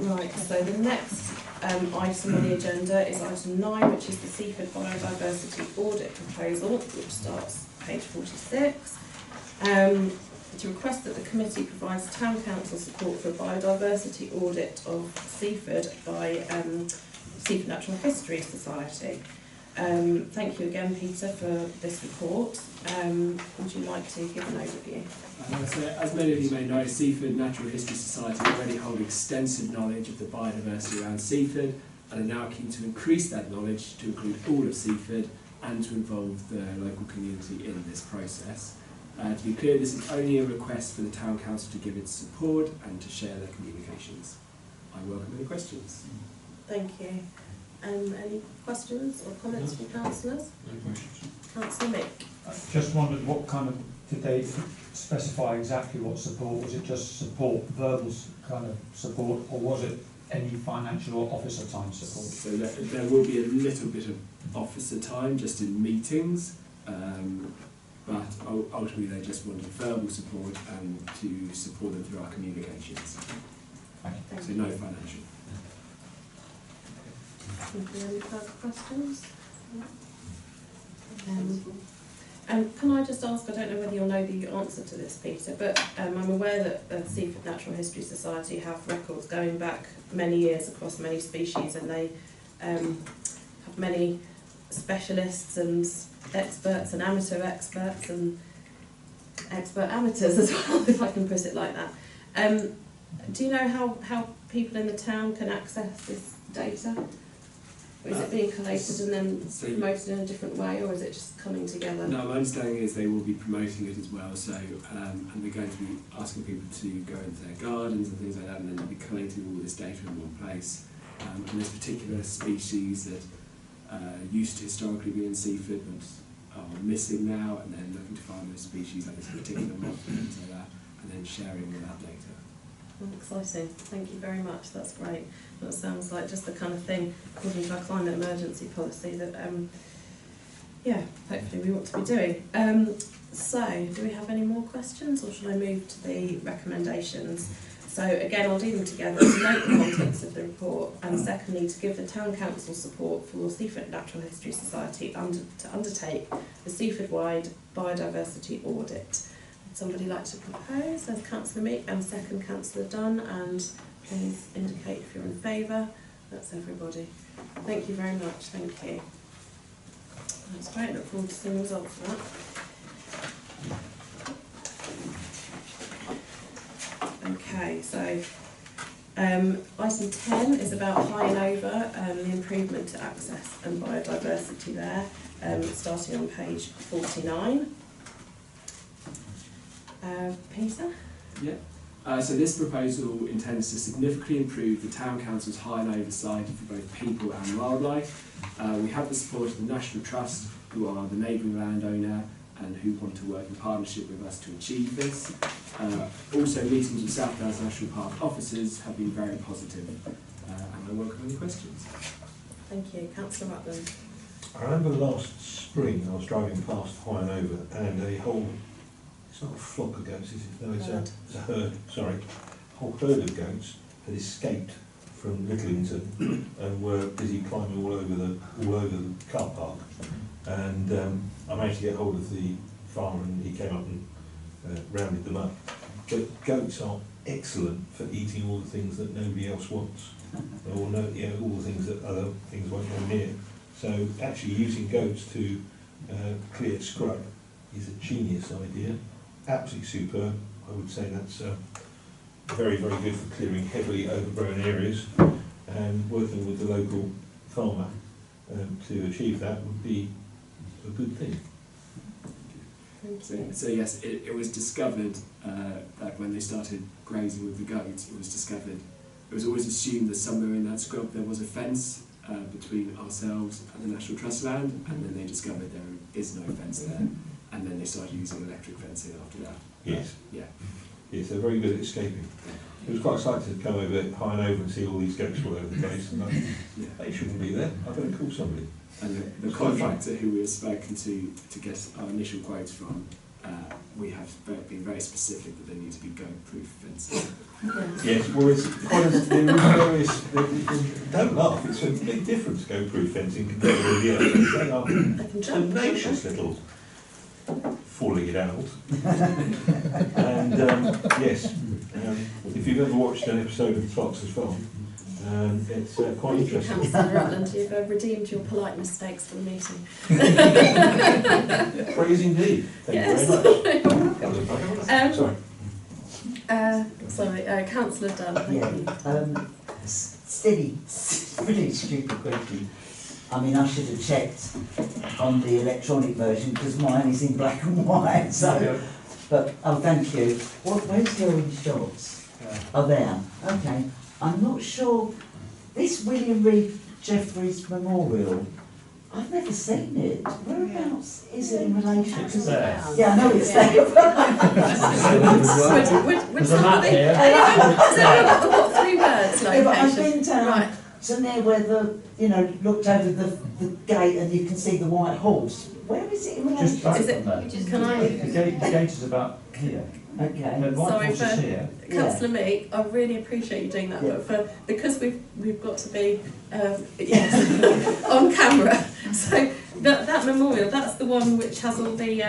Right, so the next item on the agenda is item 9, which is the Seaford Biodiversity Audit Proposal, which starts page 46. To request that the committee provides Town Council support for a biodiversity audit of Seaford by Seaford Natural History Society. Thank you again, Peter, for this report. Would you like to give an overview?
So, as many of you may know, Seaford Natural History Society already hold extensive knowledge of the biodiversity around Seaford and are now keen to increase that knowledge to include all of Seaford and to involve the local community in this process. To be clear, this is only a request for the Town Council to give its support and to share their communications. I welcome any questions.
Thank you. Any questions or comments from councillors?
No questions.
Councillor Mick?
I just wondered what kind of, did they specify exactly what support? Was it just support, verbal kind of support, or was it any financial or officer time support?
So there will be a little bit of officer time just in meetings, but ultimately they just wanted verbal support and to support them through our communications. So no financial.
Any further questions? Can I just ask, I don't know whether you'll know the answer to this, Peter, but I'm aware that the Seaford Natural History Society have records going back many years across many species, and they have many specialists and experts and amateur experts and expert amateurs as well, if I can put it like that. Do you know how people in the town can access this data? Or is it being collated and then promoted in a different way, or is it just coming together?
No, my understanding is they will be promoting it as well, so and we're going to be asking people to go into their gardens and things like that, and then they'll be collating all this data in one place. And there's particular species that used to historically be in Seaford but are missing now, and then looking to find those species like this particular moth and things like that, and then sharing all that data.
Oh, exciting. Thank you very much. That's great. That sounds like just the kind of thing, according to our climate emergency policy, that, yeah, hopefully we want to be doing. So, do we have any more questions, or should I move to the recommendations? So, again, I'll do them together to note the contents of the report, and secondly, to give the Town Council support for Seaford Natural History Society to undertake the Seaford-wide biodiversity audit. Somebody like to propose? There's Councillor Meek and second Councillor Dunn, and please indicate if you're in favour. That's everybody. Thank you very much. Thank you. That's great. Look forward to seeing the results of that. Okay, so item 10 is about high and over, the improvement to access and biodiversity there, starting on page 49. Peter?
Yeah. So this proposal intends to significantly improve the Town Council's high and over society for both people and wildlife. We have the support of the National Trust, who are the neighbouring landowner, and who want to work in partnership with us to achieve this. Also, meetings with South Wales National Park officers have been very positive, and I welcome any questions.
Thank you. Councillor Rutland.
I remember last spring I was driving past High and Over, and a whole, it's not a flock of goats, is it? No, it's a herd, sorry. A whole herd of goats had escaped from Littlington and were busy climbing all over the car park. And I managed to get hold of the farmer, and he came up and rounded them up. But goats are excellent for eating all the things that nobody else wants, or no, you know, all the things that other things won't go near. So actually using goats to clear scrub is a genius idea, absolutely superb. I would say that's very, very good for clearing heavily overgrown areas, and working with the local farmer to achieve that would be a good thing.
So yes, it was discovered that when they started grazing with the goats, it was discovered, it was always assumed that somewhere in that scrub there was a fence between ourselves and the National Trust land, and then they discovered there is no fence there, and then they started using electric fencing after that.
Yes.
Yeah.
Yes, they're very good at escaping. It was quite exciting to come over High and Over and see all these goats all over the place, and they shouldn't be there. I better call somebody.
And the contractor who we have spoken to get our initial quotes from, we have been very specific that they need to be goat-proof fences.
Yes, well, it's quite various. Don't laugh. It's a big difference. Goat-proof fencing compared to the others. They are tenacious little falling it out. And yes, if you've ever watched an episode of Fox's Farm, it's quite interesting.
Councillor Rutland, you've redeemed your polite mistakes for the meeting.
Praise indeed. Thank you very much.
Sorry.
Councillor Dunn, thank you.
Steady, really stupid question. I mean, I should have checked on the electronic version because mine is in black and white. So, but thank you. Where's the orange dots? Oh, there. Okay. I'm not sure. This William Reed Jeffreys Memorial, I've never seen it. Whereabouts is it in relation to that? Yeah, I know it's there.
Which one here? Has anyone got the what 3 words location?
Yeah, but I've been down
right.
to near where the, looked over the gate and you can see the white horse. Where is it in relation?
Just back
Is it,
from that.
can I?
The gate is about here.
Okay.
The white
Sorry
horse is
for
here.
Councillor Meek, I really appreciate you doing that, but because we've got to be on camera. So that memorial, that's the one which has all the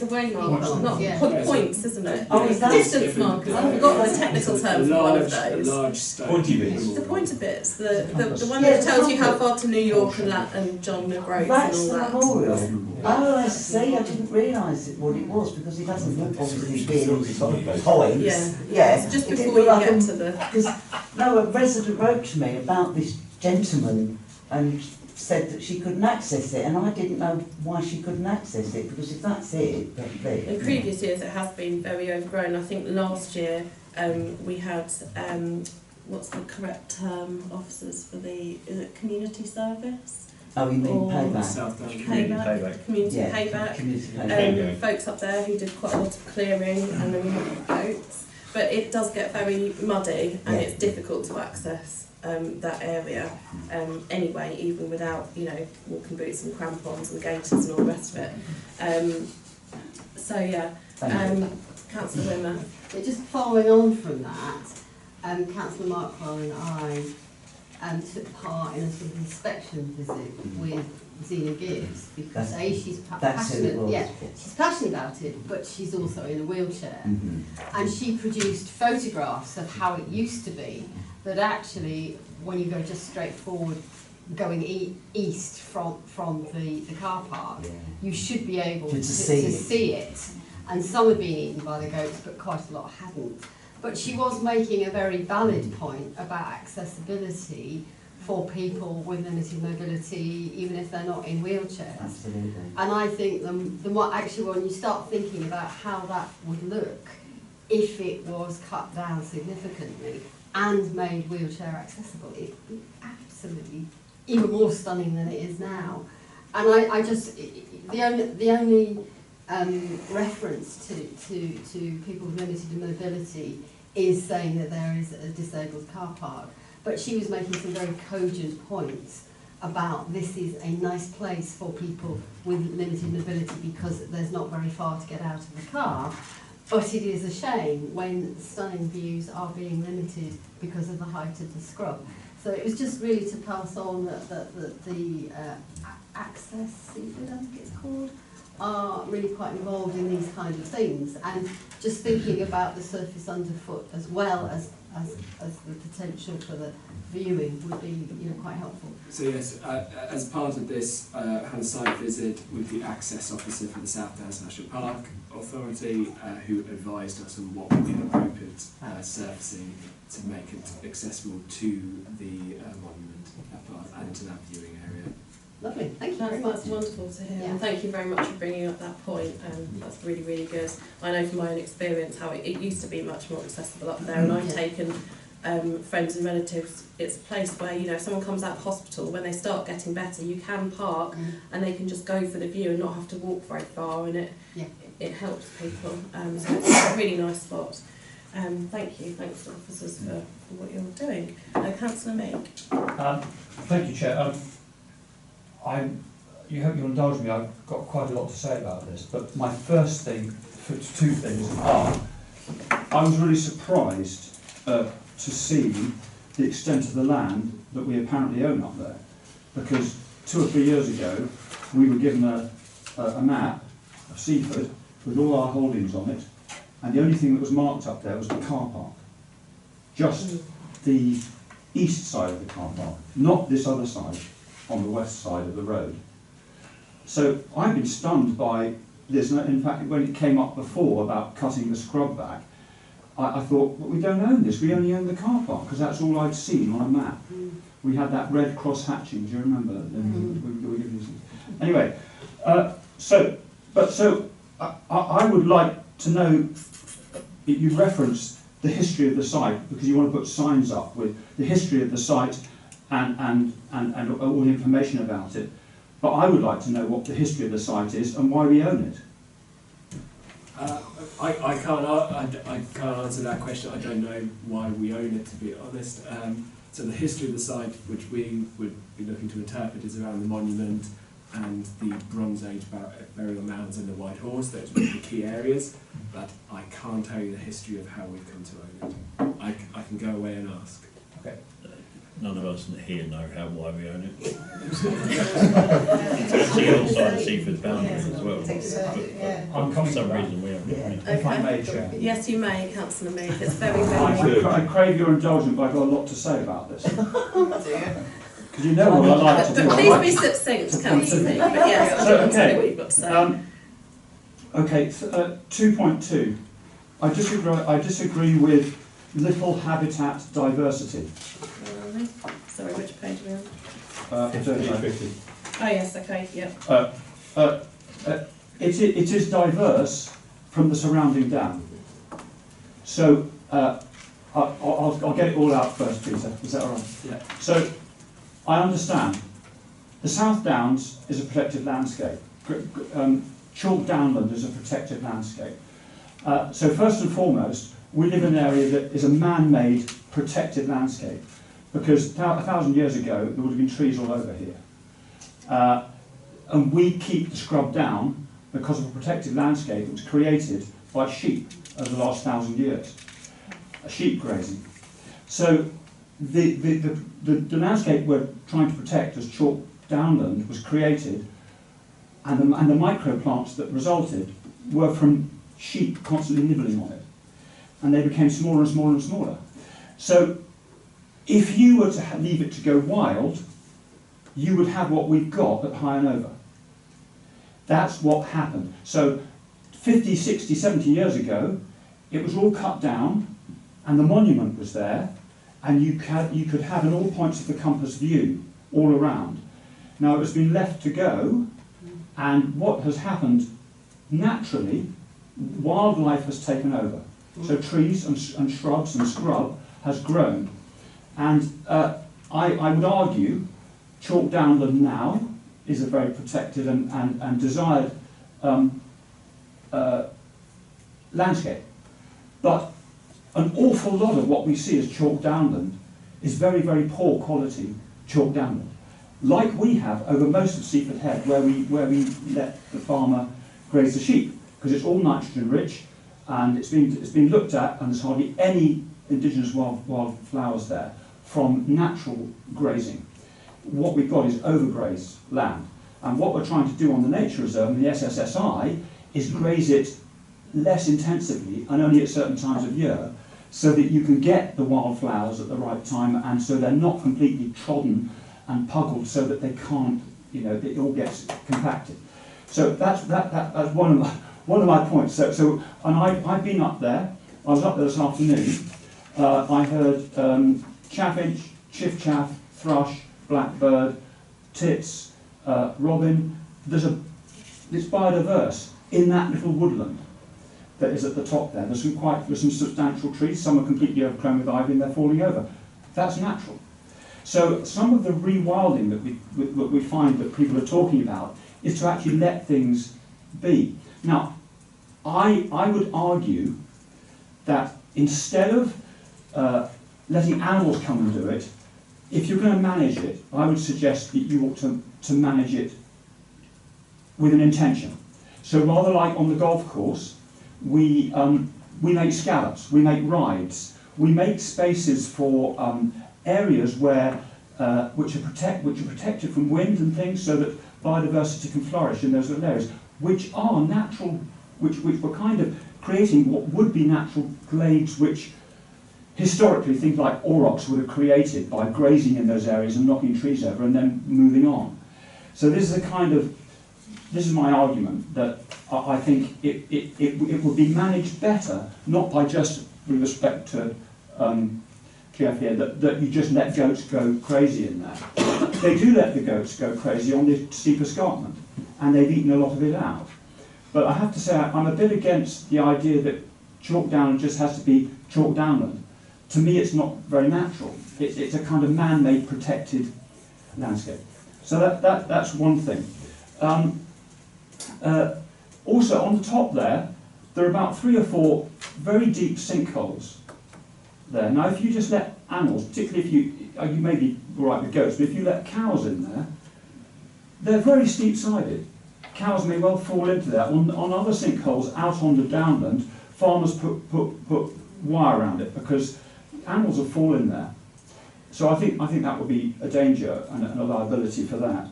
waymarks, not points, isn't it?
Oh, is that
distance markers? I've forgotten the technical term for one of those.
Large stone.
Pointy bits.
The pointer bits, the one that tells you how far to New York and John McGrath
That's
and all
the
that.
memorial. Oh, I see. I didn't realise what it was because it doesn't look obviously being points.
Yeah. It's just before you get to the.
Because a resident wrote to me about this gentleman and said that she couldn't access it, and I didn't know why she couldn't access it because if that's it, that'd be.
In previous years, it has been very overgrown. I think last year we had what's the correct term? Officers for the community service.
Oh, you mean
payback? Community payback. Folks up there who did quite a lot of clearing, and then we had goats. But it does get very muddy, and it's difficult to access that area anyway, even without walking boots and crampons and gaiters and all the rest of it. So yeah, Councillor Wimmer.
Just following on from that, Councillor Markwell and I took part in a sort of inspection visit with Zena Gibbs because she's passionate. She's passionate about it, but she's also in a wheelchair, and she produced photographs of how it used to be. That actually, when you go just straight forward, going east from the car park, you should be able to see it. And some had been eaten by the goats, but quite a lot hadn't. But she was making a very valid point about accessibility for people with limited mobility, even if they're not in wheelchairs.
Absolutely.
And I think the more actually, when you start thinking about how that would look if it was cut down significantly and made wheelchair accessible, it would be absolutely even more stunning than it is now. And I just, the only reference to people with limited mobility is saying that there is a disabled car park. But she was making some very cogent points about this is a nice place for people with limited mobility because there's not very far to get out of the car. But it is a shame when stunning views are being limited because of the height of the scrub. So it was just really to pass on that the Access Seaford, I think it's called, are really quite involved in these kind of things, and just thinking about the surface underfoot as well as the potential for the viewing would be quite helpful.
So yes, as part of this, I had a site visit with the access officer for the South Downs National Park Authority, who advised us on what would be the appropriate surfacing to make it accessible to the monument and to that viewing area.
Lovely, thank you very much.
That's wonderful to hear.
Yeah.
And thank you very much for bringing up that point. That's really, really good. I know from my own experience how it used to be much more accessible up there, and I've taken friends and relatives. It's a place where, if someone comes out of hospital, when they start getting better, you can park and they can just go for the view and not have to walk very far, and it helps people. So it's a really nice spot. Thank you. Thanks to officers for what you're doing. Councillor Meek.
Thank you, Chair. You hope you'll indulge me, I've got quite a lot to say about this, but my first thing, two things are, I was really surprised to see the extent of the land that we apparently own up there, because 2 or 3 years ago we were given a map of Seaford with all our holdings on it, and the only thing that was marked up there was the car park, just the east side of the car park, not this other side on the west side of the road. So I've been stunned by this, and in fact when it came up before about cutting the scrub back, I thought, well, we don't own this, we only own the car park, because that's all I'd seen on a map. We had that red cross hatching, do you remember? Anyway, I would like to know, you referenced the history of the site, because you want to put signs up with the history of the site and all the information about it. But I would like to know what the history of the site is and why we own it.
I can't answer that question. I don't know why we own it, to be honest. So the history of the site, which we would be looking to interpret, is around the monument and the Bronze Age burial mounds and the White Horse. Those were the key areas. But I can't tell you the history of how we've come to own it. I can go away and ask.
Okay.
None of us here know why we own it. It's the old side of Seaford boundaries as well. But for some reason we own it.
If I may, Chair.
Yes, you may, Councillor Meek. It's very, very...
I crave your indulgence, but I've got a lot to say about this. Because you know what I like to do.
Please be succinct, Councillor Meek. But yes, I want to know what you've got to say.
Okay, 2.2. I disagree with little habitat diversity.
Sorry, which page are we on?
I don't know.
50.
Oh yes, okay, yep.
It is diverse from the surrounding dam. So I'll get it all out first, Peter. Is that all right?
Yeah.
So I understand. The South Downs is a protected landscape. Chalk Downland is a protected landscape. So first and foremost, we live in an area that is a man-made protected landscape, because 1,000 years ago there would have been trees all over here. And we keep the scrub down because of a protected landscape that was created by sheep over the last 1,000 years. Sheep grazing. So the landscape we're trying to protect as Chalk Downland was created, and the microplants that resulted were from sheep constantly nibbling on it. And they became smaller and smaller and smaller. So if you were to leave it to go wild, you would have what we've got at High and Over. That's what happened. So 50, 60, 70 years ago, it was all cut down, and the monument was there, and you could have an all points of the compass view all around. Now it's been left to go, and what has happened naturally, wildlife has taken over. So trees and shrubs and scrub has grown. And I would argue Chalk Downland now is a very protected and desired landscape. But an awful lot of what we see as chalk downland is very, very poor quality chalk downland, like we have over most of Seaford Head, where we let the farmer graze the sheep, because it's all nitrogen rich, and it's been looked at, and there's hardly any indigenous wild flowers there from natural grazing. What we've got is overgrazed land, and what we're trying to do on the nature reserve and the SSSI is graze it less intensively and only at certain times of year, so that you can get the wildflowers at the right time, and so they're not completely trodden and puggled, so that they can't, it all gets compacted. So that's one of my points. So I've been up there. I was up there this afternoon. I heard chaffinch, chiffchaff, thrush, blackbird, tits, robin. It's biodiverse in that little woodland that is at the top there. There's some substantial trees. Some are completely overgrown with ivy and they're falling over. That's natural. So some of the rewilding that we find that people are talking about is to actually let things be. Now, I would argue that instead of letting animals come and do it, if you're going to manage it, I would suggest that you ought to manage it with an intention. So rather like on the golf course, we make scallops, we make rides, we make spaces for areas where which are protected from wind and things, so that biodiversity can flourish in those little areas, which are natural, which were kind of creating what would be natural glades, which historically things like aurochs would have created by grazing in those areas and knocking trees over and then moving on. So this is my argument, that I think it would be managed better, not by just, with respect to Jeff here, that you just let goats go crazy in there. They do let the goats go crazy on the steep escarpment, and they've eaten a lot of it out. But I have to say, I'm a bit against the idea that chalk downland just has to be chalk downland. To me, it's not very natural. It's a kind of man-made protected landscape. So that's one thing. Also, on the top there are about 3 or 4 very deep sinkholes there. Now, if you just let animals, particularly if you may be all right with goats, but if you let cows in there, they're very steep-sided. Cows may well fall into there. On other sinkholes out on the downland, farmers put wire around it because animals will fall in there. So I think that would be a danger and a liability for that.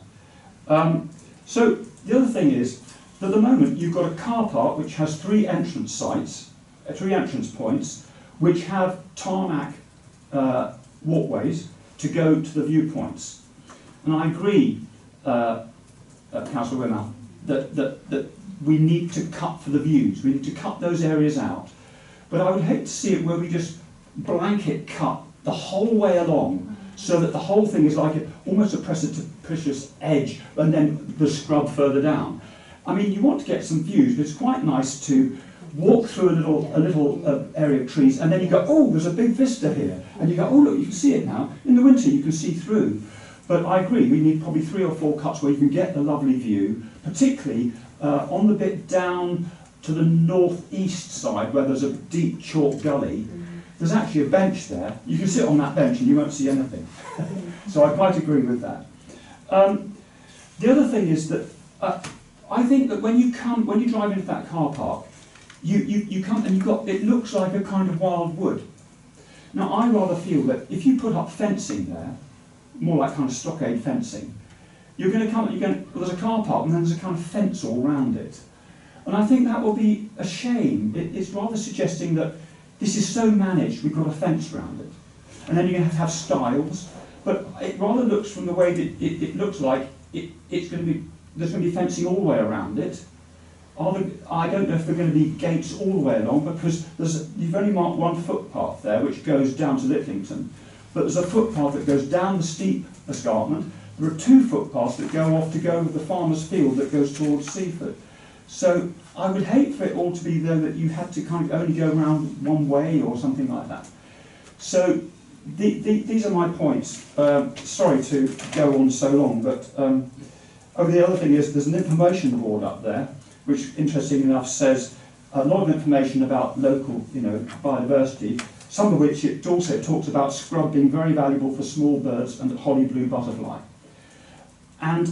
So the other thing is that at the moment you've got a car park which has 3 entrance sites, 3 entrance points, which have tarmac walkways to go to the viewpoints. And I agree, Councillor Wimmer, that we need to cut for the views. We need to cut those areas out. But I would hate to see it where we just blanket cut the whole way along, so that the whole thing is like almost a precipice edge, and then the scrub further down. I mean, you want to get some views, but it's quite nice to walk through a little area of trees, and then you go, oh, there's a big vista here, and you go, oh look, you can see it now. In the winter, you can see through. But I agree, we need probably 3 or 4 cuts where you can get the lovely view, particularly on the bit down to the northeast side, where there's a deep chalk gully. There's actually a bench there. You can sit on that bench and you won't see anything. So I quite agree with that. The other thing is that I think that when you drive into that car park, you come and it looks like a kind of wild wood. Now I rather feel that if you put up fencing there, more like kind of stockade fencing, you're going to come, there's a car park and then there's a kind of fence all around it. And I think that will be a shame. It's rather suggesting that this is so managed, we've got a fence around it. And then you're going to have stiles, but it rather looks, from the way that it looks like, there's going to be fencing all the way around it. I don't know if there are going to be gates all the way along, because you've only marked 1 footpath there, which goes down to Litlington. But there's a footpath that goes down the steep escarpment. There are 2 footpaths that go off to go with the farmer's field that goes towards Seaford. So I would hate for it all to be there that you had to kind of only go around one way or something like that. So these are my points. Sorry to go on so long, but the other thing is there's an information board up there, which interestingly enough says a lot of information about local, biodiversity, some of which it also talks about scrub being very valuable for small birds and holly blue butterfly. And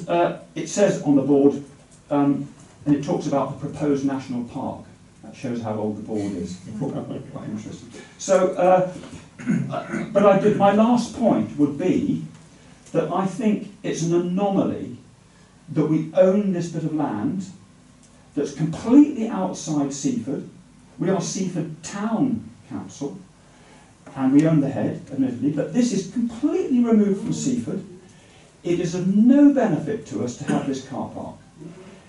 it says on the board, and it talks about the proposed national park. That shows how old the board is. Quite interesting. So, my last point would be that I think it's an anomaly that we own this bit of land that's completely outside Seaford. We are Seaford Town Council, and we own the head, admittedly, but this is completely removed from Seaford. It is of no benefit to us to have this car park.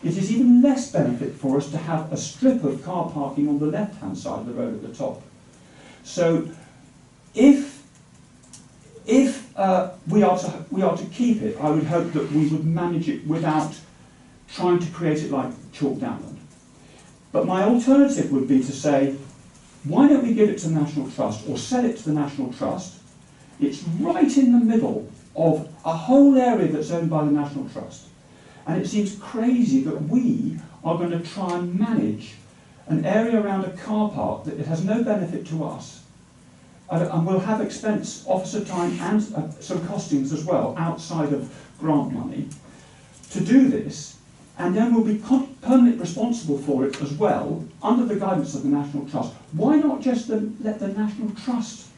It is even less benefit for us to have a strip of car parking on the left-hand side of the road at the top. So, if we are to keep it, I would hope that we would manage it without trying to create it like Chalk Downland. But my alternative would be to say, why don't we give it to the National Trust or sell it to the National Trust? It's right in the middle of a whole area that's owned by the National Trust. And it seems crazy that we are going to try and manage an area around a car park that it has no benefit to us. And we'll have expense, officer time and some costings as well, outside of grant money, to do this. And then we'll be permanently responsible for it as well, under the guidance of the National Trust. Why not just let the National Trust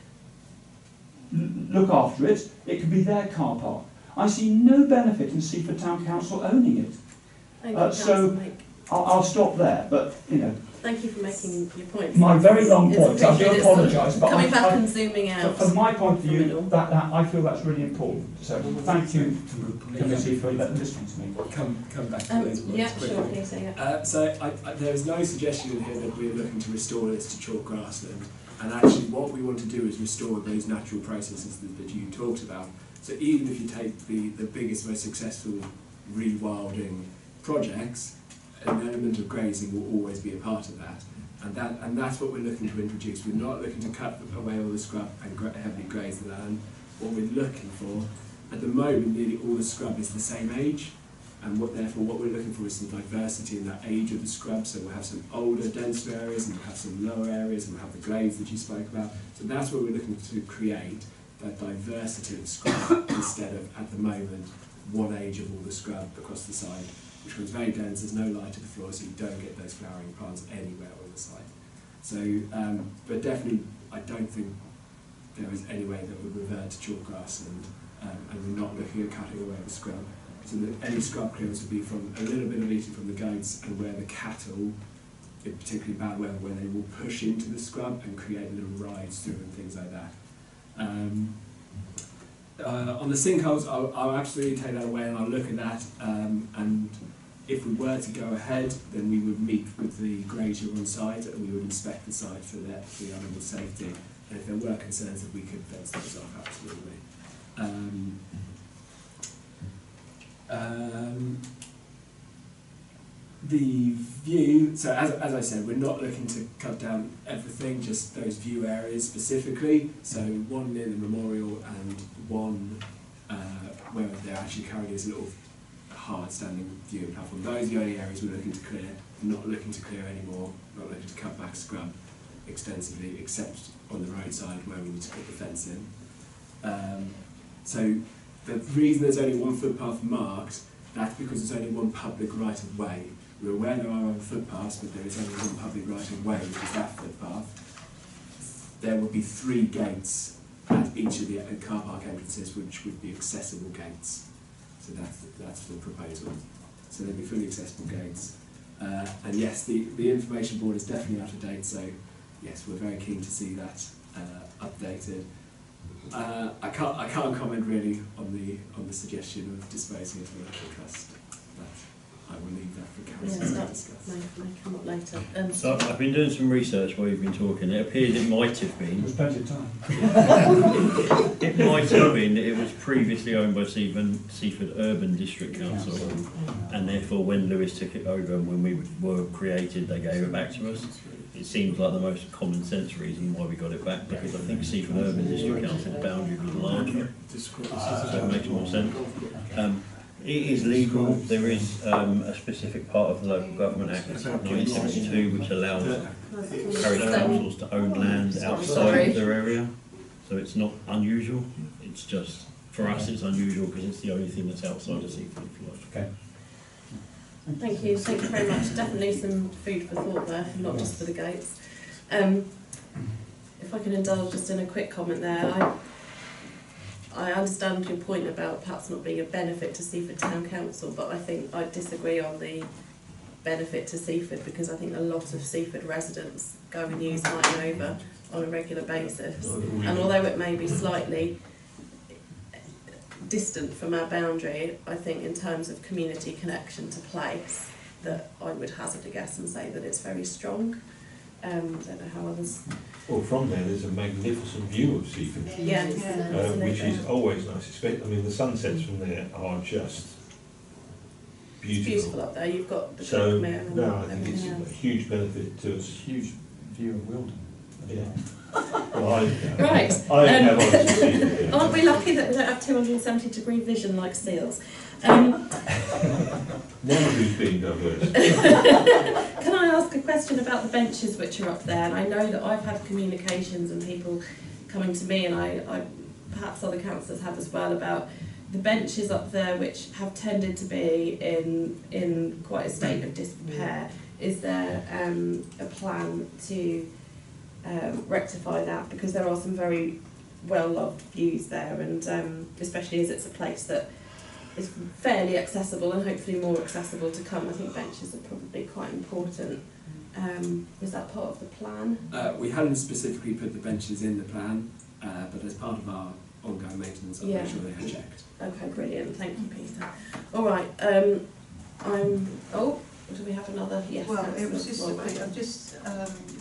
look after it? It could be their car park. I see no benefit in Seaford Town Council owning it.
Thank you,
So I'll stop there, but
thank you for making your point.
My very long point, I do apologise, but
coming back and zooming out.
From my point of view, that I feel that's really important. So thank you, Committee, for listening to me.
Come back to those points
yeah,
quickly.
sure, please,
There is no suggestion in here that we're looking to restore this to chalk grassland. And actually what we want to do is restore those natural processes that you talked about. So even if you take the biggest, most successful rewilding projects, an element of grazing will always be a part of that. And that's what we're looking to introduce. We're not looking to cut away all the scrub and heavily graze the land. What we're looking for, at the moment, nearly all the scrub is the same age, and therefore what we're looking for is some diversity in that age of the scrub. So we'll have some older, denser areas, and we'll have some lower areas, and we'll have the glades that you spoke about. So that's what we're looking to create, that diversity of scrub, instead of, at the moment, one age of all the scrub across the side, which becomes very dense, there's no light to the floor, so you don't get those flowering plants anywhere on the site. So, but definitely, I don't think there is any way that would revert to chalk grassland, and we're not looking at cutting away the scrub. So that any scrub clearance would be from a little bit of eating from the goats, and where the cattle, in particularly bad weather, where they will push into the scrub and create little rides through and things like that. On the sinkholes, I'll absolutely take that away and I'll look at that, and if we were to go ahead, then we would meet with the grazier on site and we would inspect the site for the animal safety, and if there were concerns that we could fence those off, absolutely. The view, so as I said, we're not looking to cut down everything, just those view areas specifically. So one near the memorial and one where there actually currently is a little hard standing viewing platform. Those are the only areas we're looking to clear. We're not looking to clear anymore, not looking to cut back scrub extensively, except on the roadside where we need to put the fence in. So the reason there's only one footpath marked, that's because there's only one public right of way. We're aware there are other footpaths, but there is only one public right of way, which is that footpath. There will be 3 gates at each of the car park entrances, which would be accessible gates. So that's the proposal. So there'll be fully accessible gates. And yes, the information board is definitely out of date, so yes, we're very keen to see that updated. I can't comment really on the suggestion of disposing of the local trust. I will leave that for council to discuss.
May come up later.
So I've been doing some research while you've been talking. It appears it might have been.
There's plenty of time.
It might have been that it was previously owned by Seaford Urban District Council, and therefore when Lewis took it over and when we were created, they gave it back to us. It seems like the most common sense reason why we got it back, because I think Seaford Urban District Council's boundary was larger, so it makes more sense. It is legal. There is a specific part of the Local Government Act 1972 which allows parish councils to own land outside of their area. So it's not unusual. It's just, for us, it's unusual because it's the only thing that's outside of Seaford, if you like.
Okay.
Thank you very much. Definitely some food for thought there, not just for the gates. If I can indulge just in a quick comment there, I understand your point about perhaps not being a benefit to Seaford Town Council, but I think I disagree on the benefit to Seaford, because I think a lot of Seaford residents go and use High Over on a regular basis. And although it may be slightly distant from our boundary, I think in terms of community connection to place, that I would hazard a guess and say that it's very strong. I don't know how others...
Well, from there's a magnificent view of Seaford,
Yeah,
which is always nice. I mean, the sunsets from there are just beautiful.
It's beautiful up there. You've got the
So,
Clickmere and
no, I think it's
everything
a
else.
huge benefit to us.
Huge view of Wilden.
Yeah. Well,
Right.
I have honestly seen it. Yeah.
Aren't we lucky that we don't have 270-degree vision like seals?
Now who's being diverse?
Can I ask a question about the benches which are up there? And I know that I've had communications and people coming to me, and I perhaps other councillors have as well, about the benches up there which have tended to be in quite a state of disrepair. Is there a plan to rectify that? Because there are some very well-loved views there, and especially as it's a place that is fairly accessible and hopefully more accessible to come. I think benches are probably quite important. Is that part of the plan?
We hadn't specifically put the benches in the plan, but as part of our ongoing maintenance, I'll make sure they are checked.
Okay, brilliant. Thank you, Peter. All right. Do we have another? Yes.
Well, it was just
Councillor
I'm just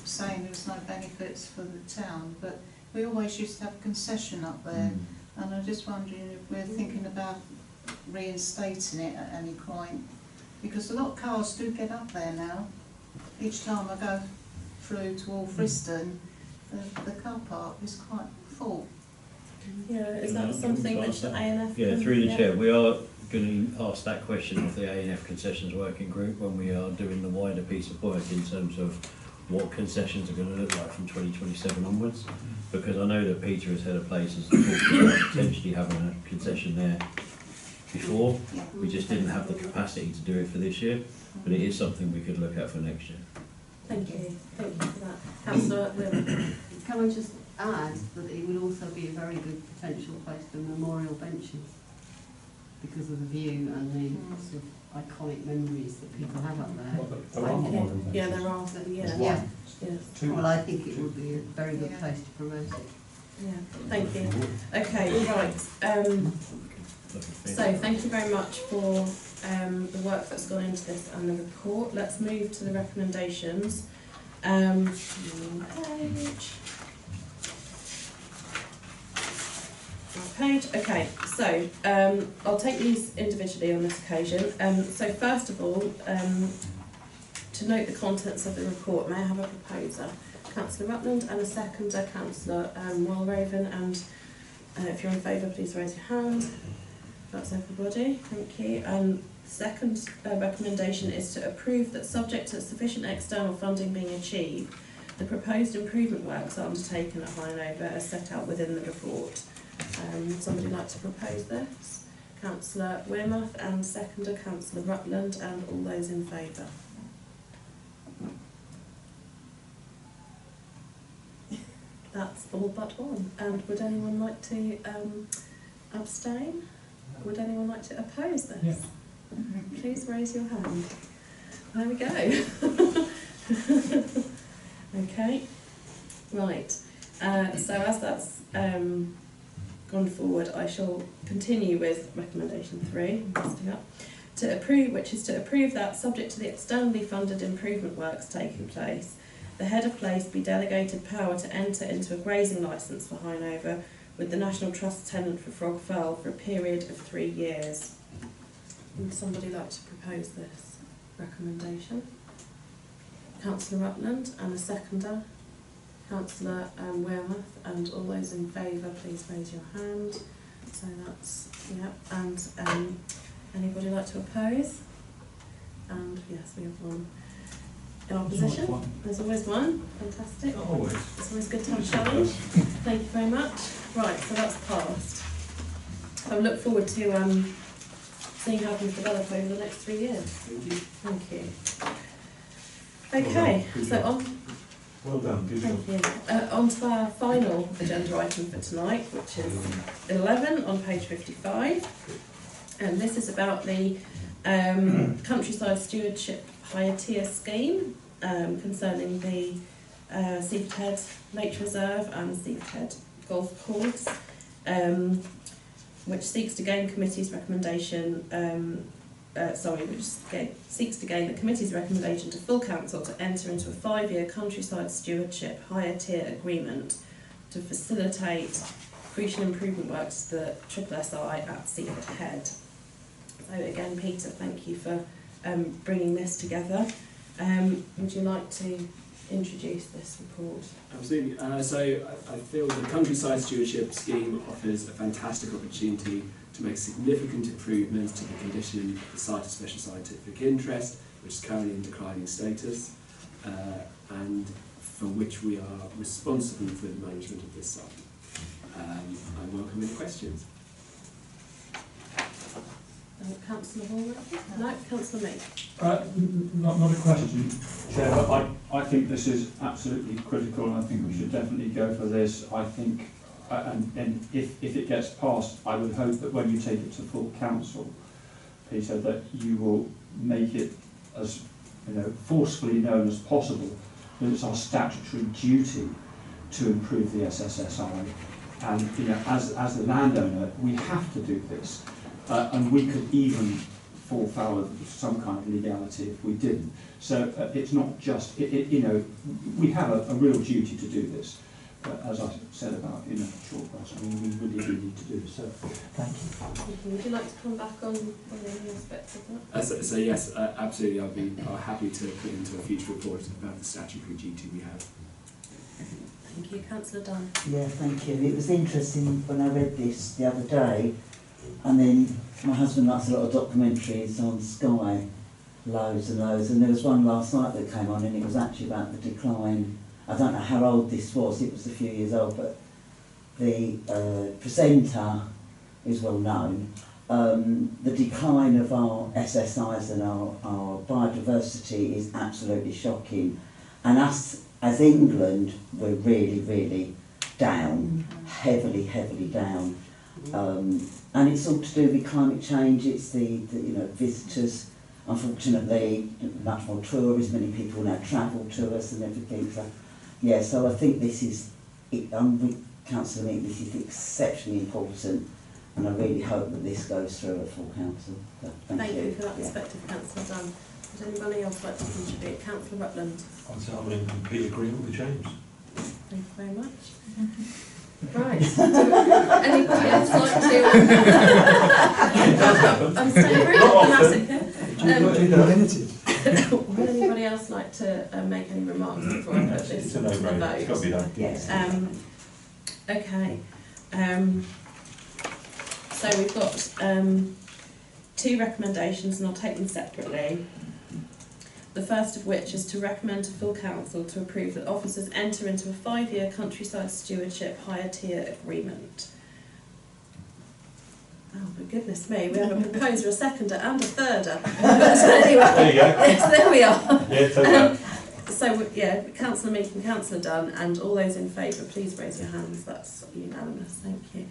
saying there's no benefits for the town, but we always used to have a concession up there, and I'm just wondering if we're thinking about reinstating it at any point, because a lot of cars do get up there now. Each time I go through to Alfriston, the car park is quite full.
Yeah, is that something which the ANF?
Yeah, through the chair, we are going to ask that question of the ANF Concessions Working Group when we are doing the wider piece of work in terms of what concessions are going to look like from 2027 onwards. Because I know that Peter has had a places talked about potentially having a concession there before. We just didn't have the capacity to do it for this year, but it is something we could look at for next year.
Thank you for that. Councillor Wim.
Can I just add that it would also be a very good potential place for memorial benches because of the view and the sort of iconic memories that people have up there.
Yeah, there are. Yeah.
Yeah.
Yes.
Well, I think it would be a very good place to promote it.
Yeah. Thank you. Okay. Right. So thank you very much for the work that's gone into this and the report. Let's move to the recommendations. Page. Okay, so I'll take these individually on this occasion. So first of all, to note the contents of the report, may I have a proposer? Councillor Rutland and a seconder, Councillor Walraven, and if you're in favour, please raise your hand. That's everybody, thank you. Second recommendation is to approve that, subject to sufficient external funding being achieved, the proposed improvement works are undertaken at High as set out within the report. Would somebody like to propose this? Councillor Wearmouth and seconder, Councillor Rutland, and all those in favour. That's all but one. And would anyone like to abstain? Would anyone like to oppose this?
Yeah.
Please raise your hand. There we go. Okay. Right. So as that's gone forward, I shall continue with recommendation 3, listing up. To approve, which is to approve that, subject to the externally funded improvement works taking place, the head of place be delegated power to enter into a grazing licence for High with the National Trust tenant for Frog Fell for a period of 3 years. Would somebody like to propose this recommendation? Councillor Rutland and a seconder, Councillor Wearmouth, and all those in favour, please raise your hand. So that's, yeah, and Anybody like to oppose? And yes, we have one in opposition. There's always one. Fantastic.
Always.
It's always good to have a challenge. Thank you very much. Right, so that's passed. I look forward to seeing how things develop over the next 3 years.
Thank you.
Thank you. Okay,
Good
so
job.
on.
Well done, good job.
Thank you. On to our final agenda item for tonight, which is 11 on page 55. And this is about the countryside stewardship hire tier scheme concerning the Seaford Head Nature Reserve and Seaford Head Golf Course, which seeks to gain committee's recommendation. Seeks to gain the committee's recommendation to full council to enter into a 5-year countryside stewardship hire tier agreement to facilitate crucial improvement works to the SSI at Seaford Head. So again, Peter, thank you for bringing this together. Would you like to introduce this report?
Absolutely. So I feel the countryside stewardship scheme offers a fantastic opportunity to make significant improvements to the condition of the site of special scientific interest, which is currently in declining status, and for which we are responsible for the management of this site. I welcome any questions.
Councillor Hall? No, Councillor Mead.
Not a question, Chair, but I think this is absolutely critical, and I think we should definitely go for this. I think, and if it gets passed, I would hope that when you take it to full council, Peter, that you will make it as forcefully known as possible that it's our statutory duty to improve the SSSI, and as the landowner, we have to do this. And we could even fall foul of some kind of legality if we didn't. So it's not just, we have a real duty to do this. As I said about short grass, we really do need to do this. So thank you.
Would you like to come back on any aspects of that?
So yes, absolutely. I'll be happy to put into a future report about the statutory duty we have.
Thank you, Councillor Dunn.
Yeah, thank you. It was interesting when I read this the other day, and then my husband likes a lot of documentaries on Sky, loads and loads, and there was one last night that came on, and it was actually about the decline. I don't know how old this was, it was a few years old, but the presenter is well known. The decline of our SSIs and our biodiversity is absolutely shocking, and us as England, we're really, really down, heavily down. And it's all to do with climate change. It's the visitors. Unfortunately, much more tourism. Many people now travel to us and everything. So, yeah. So I think this is. With Councillor Meek, this is exceptionally important, and I really hope that this goes through at full council. So, thank you
for that perspective, Councillor Dunn. Would anybody else like to contribute? Councillor Rutland.
I'm in complete agreement with James.
Thank you very much. Right. Anybody else like to? I'm staying very diplomatic here. Would anybody else like to make any remarks before I put this to the vote?
It's got to be done.
Yes.
Okay. So we've got 2 recommendations, and I'll take them separately. The first of which is to recommend to full council to approve that officers enter into a 5-year countryside stewardship hire tier agreement. Oh my goodness me, we have a proposer, a seconder and a thirder. Anyway,
There you go.
yes, there we are.
Yeah, take that.
So yeah, Councillor Meek and Councillor Dunn, and all those in favour, please raise your hands. That's unanimous, thank you.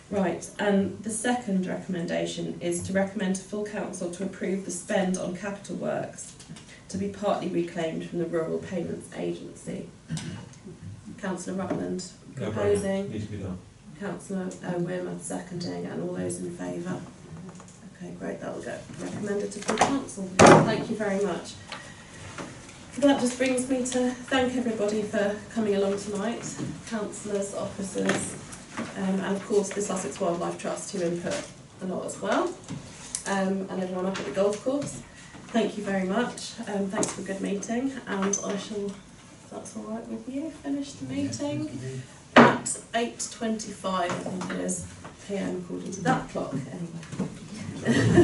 Right, and the second recommendation is to recommend to full council to approve the spend on capital works to be partly reclaimed from the Rural Payments Agency. Councillor Rutland proposing,
Needs to be done.
Councillor Wearmouth seconding, and all those in favour. Okay, great, that will get recommended to full council. Thank you very much. That just brings me to thank everybody for coming along tonight, councillors, officers, and of course the Sussex Wildlife Trust who input a lot as well, and everyone up at the golf course. Thank you very much. Thanks for a good meeting, and I shall, if that's all right with you, finish the meeting at 8:25, I think it is, PM, according to that clock, anyway.